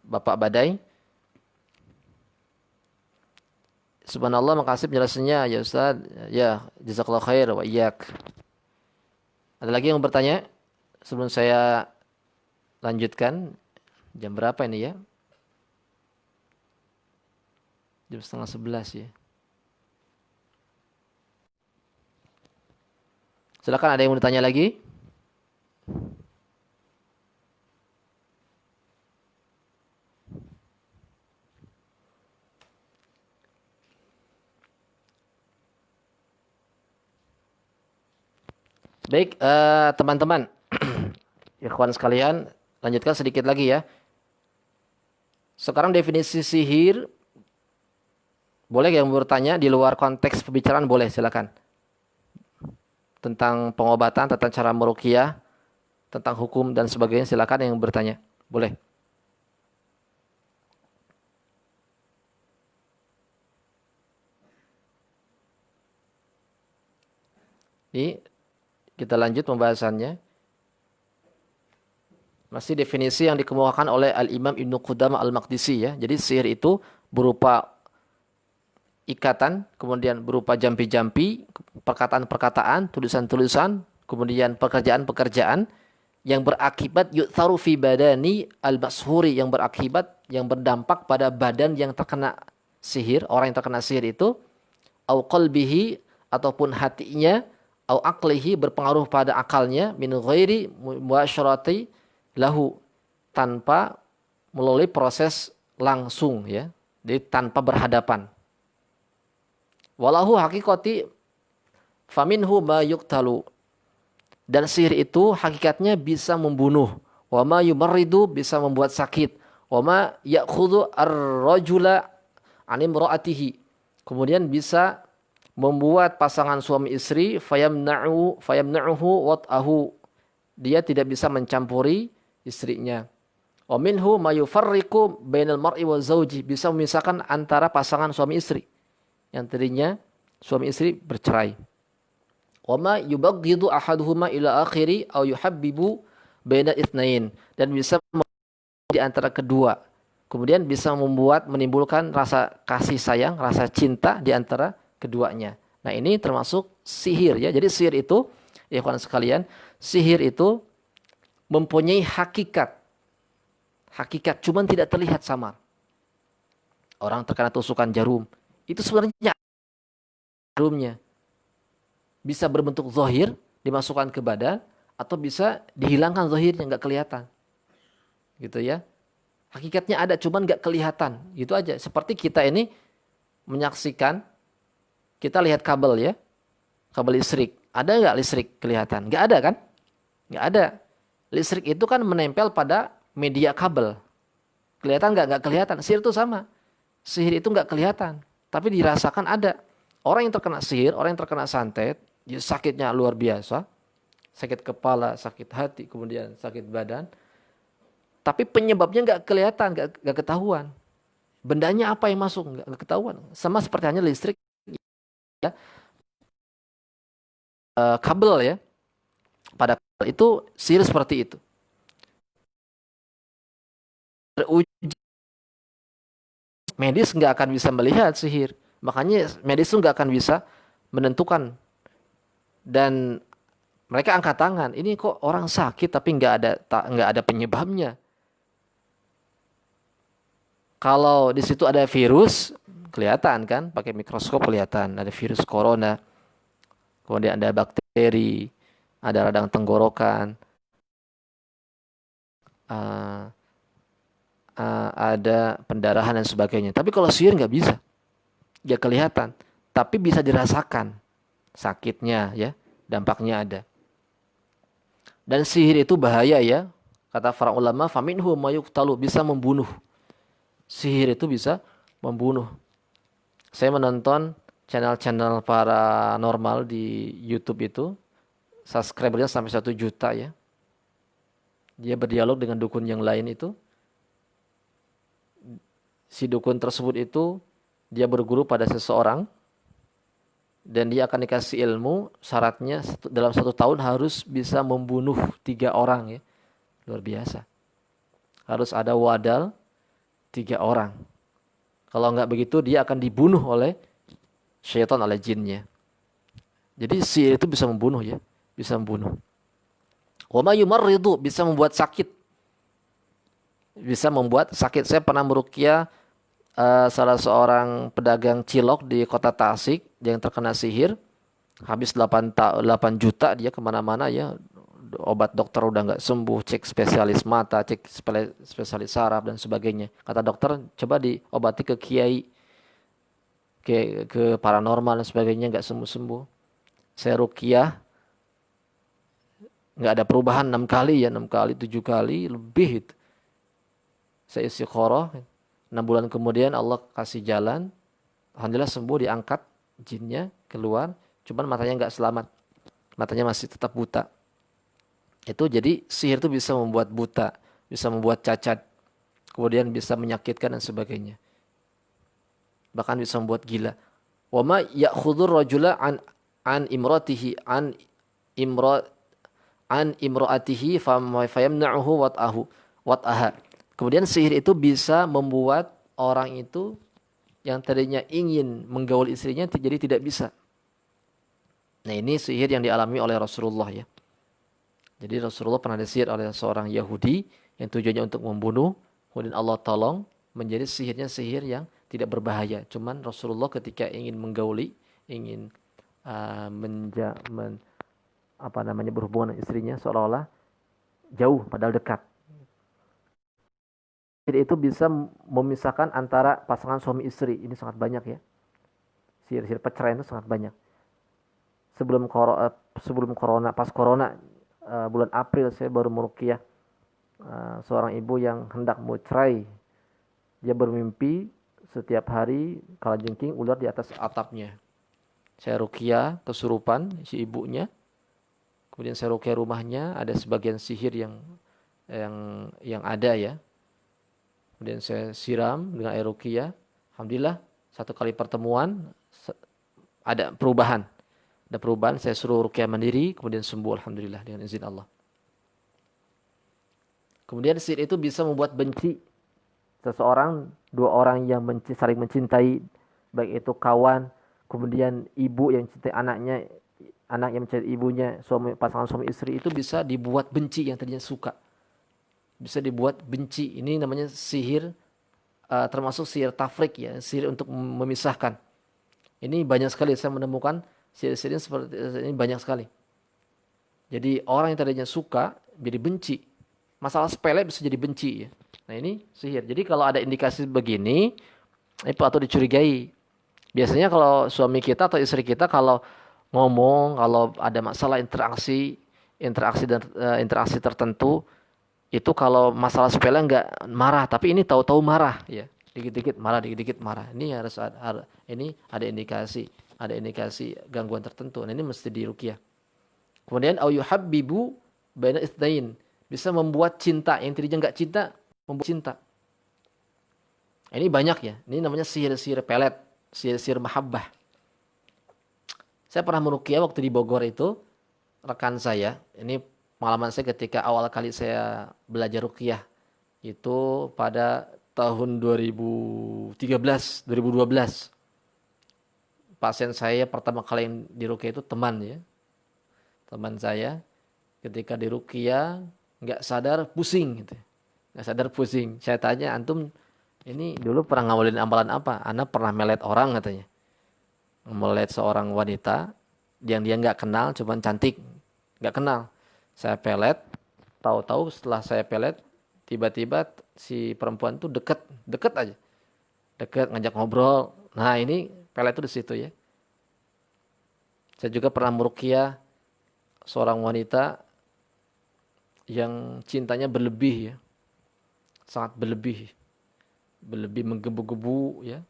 A: Bapak Badai. Subhanallah, makasih penjelasannya ya Ustaz. Ya, jazakallahu khair wa iyyak. Ada lagi yang bertanya? Sebelum saya lanjutkan, jam berapa ini ya? Jam 10:30 ya. Silakan, ada yang mau ditanya lagi? Baik, teman-teman. Ikhwan sekalian, lanjutkan sedikit lagi ya. Sekarang definisi sihir, boleh yang bertanya di luar konteks pembicaraan, boleh silakan. Tentang pengobatan, tentang cara meruqyah, tentang hukum dan sebagainya, silakan yang bertanya. Boleh. Ini kita lanjut pembahasannya. Masih definisi yang dikemukakan oleh Al-Imam Ibnu Qudamah Al-Maqdisi ya. Jadi sihir itu berupa ikatan, kemudian berupa jampi-jampi, perkataan-perkataan, tulisan-tulisan, kemudian pekerjaan-pekerjaan yang berakibat yu'tharu fi badani al-mashhuri, yang berakibat, yang berdampak pada badan yang terkena sihir, orang yang terkena sihir itu, au qalbihi, ataupun hatinya, au aqlihi, berpengaruh pada akalnya, min ghairi muasyarati lahu, tanpa melalui proses langsung ya. Jadi tanpa berhadapan. Walahu hakikati faminhu ma yuqtalu. Dan sihir itu hakikatnya bisa membunuh. Wa ma yumarridu, bisa membuat sakit. Wa ma ya'khudhu ar-rajula an imra'atihi. Kemudian bisa membuat pasangan suami istri fayamna'uhu wat'ahu. Dia tidak bisa mencampuri istrinya. Wa minhu ma yufarriqu bainal mar'i wa zawji, bisa memisahkan antara pasangan suami istri yang tadinya suami istri bercerai. Wa ma yubaghidu ahaduhuma ila akhiri aw yuhabbibu baina itsnain, dan bisa di antara kedua. Kemudian bisa menimbulkan rasa kasih sayang, rasa cinta di antara keduanya. Nah, ini termasuk sihir ya. Jadi sihir itu, ya kawan sekalian, sihir itu mempunyai hakikat. Hakikat, cuman tidak terlihat samar. Orang terkena tusukan jarum, itu sebenarnya jarumnya bisa berbentuk zahir, dimasukkan ke badan, atau bisa dihilangkan zahirnya, nggak kelihatan. Gitu ya. Hakikatnya ada, cuman nggak kelihatan. Gitu aja. Seperti kita ini menyaksikan, kita lihat kabel ya, kabel listrik. Ada nggak listrik kelihatan? Nggak ada kan? Nggak ada. Listrik itu kan menempel pada media kabel. Kelihatan nggak? Nggak kelihatan. Sihir itu sama. Sihir itu nggak kelihatan, tapi dirasakan ada. Orang yang terkena sihir, orang yang terkena santet, dia sakitnya luar biasa. Sakit kepala, sakit hati, kemudian sakit badan. Tapi penyebabnya nggak kelihatan, nggak ketahuan. Bendanya apa yang masuk? Nggak ketahuan. Sama seperti hanya listrik, ya. Kabel ya. Pada kabel itu sihir seperti itu. Teruji medis nggak akan bisa melihat sihir. Makanya medis itu nggak akan bisa menentukan. Dan mereka angkat tangan. Ini kok orang sakit tapi nggak ada penyebabnya. Kalau di situ ada virus, kelihatan kan? Pakai mikroskop kelihatan. Ada virus corona. Kemudian ada bakteri, ada radang tenggorokan, uh, ada pendarahan dan sebagainya. Tapi kalau sihir nggak bisa, nggak kelihatan, tapi bisa dirasakan sakitnya ya, dampaknya ada. Dan sihir itu bahaya ya, kata para ulama, faminhu mayuqtalu, bisa membunuh. Sihir itu bisa membunuh. Saya menonton channel-channel paranormal di YouTube itu, subscribernya sampai 1 juta ya. Dia berdialog dengan dukun yang lain itu. Si dukun tersebut itu, dia berguru pada seseorang, dan dia akan dikasih ilmu, syaratnya dalam 1 tahun harus bisa membunuh 3 orang ya. Luar biasa. Harus ada wadal 3 orang. Kalau enggak begitu, dia akan dibunuh oleh syaitan, oleh jinnya. Jadi sihir itu bisa membunuh ya, bisa membunuh. Wa ma yumarridu, bisa membuat sakit. Bisa membuat sakit. Saya pernah meruqyah salah seorang pedagang cilok di kota Tasik yang terkena sihir. Habis 8 juta dia kemana-mana ya. Obat dokter udah nggak sembuh, cek spesialis mata, cek spesialis saraf dan sebagainya. Kata dokter, coba diobati ke kiai, ke paranormal dan sebagainya, nggak sembuh-sembuh. Saya ruqyah, nggak ada perubahan 6 kali ya, 6 kali, 7 kali, lebih itu. Saya istikharah, 6 bulan kemudian Allah kasih jalan. Alhamdulillah sembuh, diangkat jinnya, keluar. Cuman matanya nggak selamat. Matanya masih tetap buta. Itu jadi sihir itu bisa membuat buta, bisa membuat cacat, kemudian bisa menyakitkan dan sebagainya. Bahkan bisa membuat gila. Wa ma ya'khudhur rajula an imratihi an imraatihi fayamna'uhu wat'aha. Kemudian sihir itu bisa membuat orang itu yang tadinya ingin menggaul istrinya jadi tidak bisa. Nah, ini sihir yang dialami oleh Rasulullah ya. Jadi Rasulullah pernah disihir oleh seorang Yahudi yang tujuannya untuk membunuh. Kemudian Allah tolong, menjadi sihirnya sihir yang tidak berbahaya. Cuman Rasulullah ketika ingin menggauli, ingin berhubungan dengan istrinya, seolah-olah jauh padahal dekat. Sihir itu bisa memisahkan antara pasangan suami istri. Ini sangat banyak ya. Sihir-sihir perceraian itu sangat banyak. Sebelum corona, pas corona, bulan April saya baru meruqyah seorang ibu yang hendak mau cerai. Dia bermimpi setiap hari kalajengking ular di atas atapnya. Saya ruqyah, kesurupan si ibunya. Kemudian saya ruqyah rumahnya, ada sebagian sihir yang ada ya. Kemudian saya siram dengan air ruqyah. Alhamdulillah 1 kali pertemuan ada perubahan. Ada perubahan, saya suruh ruqyah mandiri, kemudian sembuh alhamdulillah dengan izin Allah. Kemudian sihir itu bisa membuat benci seseorang, 2 orang yang saling mencintai, baik itu kawan, kemudian ibu yang cintai anaknya, anak yang mencari ibunya, pasangan suami istri itu bisa dibuat benci yang tadinya suka. Bisa dibuat benci. Ini namanya sihir, termasuk sihir tafrik ya, sihir untuk memisahkan. Ini banyak sekali saya menemukan sihir-sihir seperti ini banyak sekali. Jadi orang yang tadinya suka jadi benci. Masalah sepele bisa jadi benci ya. Nah ini sihir. Jadi kalau ada indikasi begini, itu atau dicurigai. Biasanya kalau suami kita atau istri kita kalau ngomong, kalau ada masalah interaksi tertentu, itu kalau masalah sepele nggak marah, tapi ini tahu-tahu marah ya. Dikit-dikit marah, dikit-dikit marah. Ini ini ada indikasi gangguan tertentu. Nah, ini mesti diruqyah. Kemudian au yuhabbibu baina itsnain, bisa membuat cinta yang tadinya nggak cinta, membuat cinta. Ini banyak ya. Ini namanya sihir-sihir pelet, sihir-sihir mahabbah. Saya pernah meruqyah waktu di Bogor itu, rekan saya, ini pengalaman saya ketika awal kali saya belajar ruqyah. Itu pada tahun 2013, 2012. Pasien saya pertama kali yang diruqyah itu teman ya. Teman saya ketika diruqyah nggak sadar pusing gitu. Nggak sadar pusing. Saya tanya, antum ini dulu pernah ngawalin amalan apa? Ana pernah melet orang katanya. Melet seorang wanita yang dia nggak kenal, cuman cantik. Nggak kenal. Saya pelet, tahu-tahu setelah saya pelet, tiba-tiba si perempuan tuh deket aja. Deket, ngajak ngobrol. Nah ini pelet itu di situ ya. Saya juga pernah meruqyah seorang wanita yang cintanya berlebih ya. Sangat berlebih menggebu-gebu ya.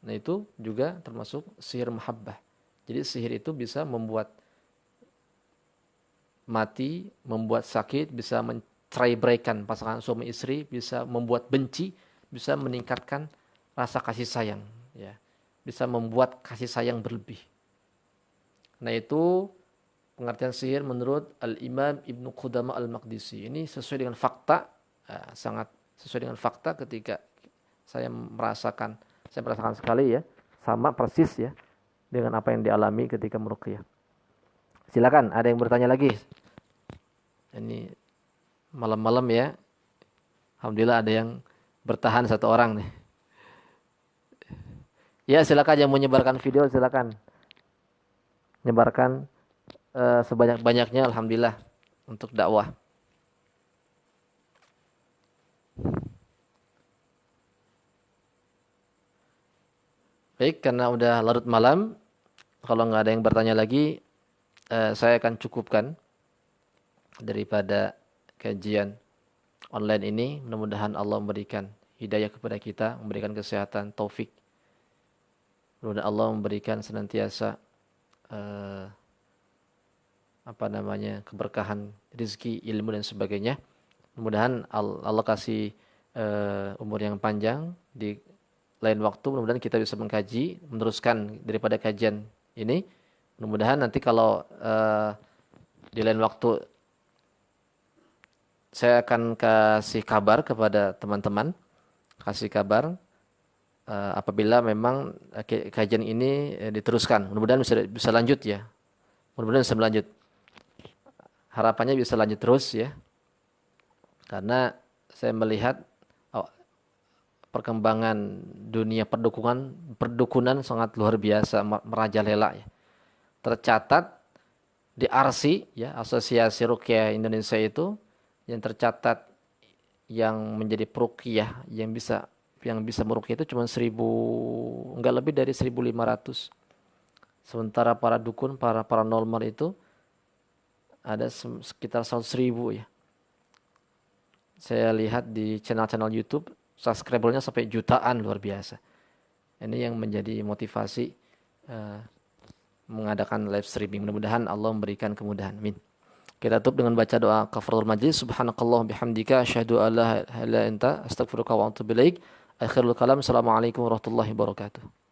A: Nah itu juga termasuk sihir mahabbah. Jadi sihir itu bisa membuat mati, membuat sakit, bisa mencerai-beraikan pasangan suami istri, bisa membuat benci, bisa meningkatkan rasa kasih sayang ya. Bisa membuat kasih sayang berlebih. Nah itu pengertian sihir menurut Al-Imam Ibnu Qudamah Al-Maqdisi. Ini sesuai dengan fakta, sangat sesuai dengan fakta ketika saya merasakan sekali ya, sama persis ya dengan apa yang dialami ketika meruqyah. Silakan, ada yang bertanya lagi? Ini malam-malam ya. Alhamdulillah ada yang bertahan satu orang nih. Ya, silakan yang mau menyebarkan video silakan. Nyebarkan sebanyak-banyaknya alhamdulillah untuk dakwah. Baik, karena udah larut malam, kalau nggak ada yang bertanya lagi, saya akan cukupkan daripada kajian online ini. Mudah-mudahan Allah memberikan hidayah kepada kita, memberikan kesehatan, taufik. Mudah-mudahan Allah memberikan senantiasa keberkahan rezeki, ilmu dan sebagainya. Mudah-mudahan Allah kasih umur yang panjang di lain waktu. Mudah-mudahan kita bisa mengkaji, meneruskan daripada kajian ini. Mudah-mudahan nanti kalau di lain waktu saya akan kasih kabar kepada teman-teman, kasih kabar apabila memang kajian ini diteruskan. Mudah-mudahan bisa lanjut ya. Mudah-mudahan bisa lanjut. Harapannya bisa lanjut terus ya. Karena saya melihat perkembangan dunia perdukunan sangat luar biasa, merajalela ya. Tercatat di ARSI ya, Asosiasi Ruqyah Indonesia itu, yang tercatat yang menjadi peruqyah yang bisa meruqyah itu cuma 1000, enggak lebih dari 1500. Sementara para dukun, para paranormal itu ada sekitar 100.000 ya. Saya lihat di channel-channel YouTube subscribernya sampai jutaan, luar biasa. Ini yang menjadi motivasi mengadakan live streaming. Mudah-mudahan Allah memberikan kemudahan. Amin. Kita tutup dengan baca doa kafaratul majlis. Subhanakallah bihamdika asyhadu an la ilaha illa anta astaghfiruka wa atubu ilaik. Akhirul kalam. Assalamualaikum warahmatullahi wabarakatuh.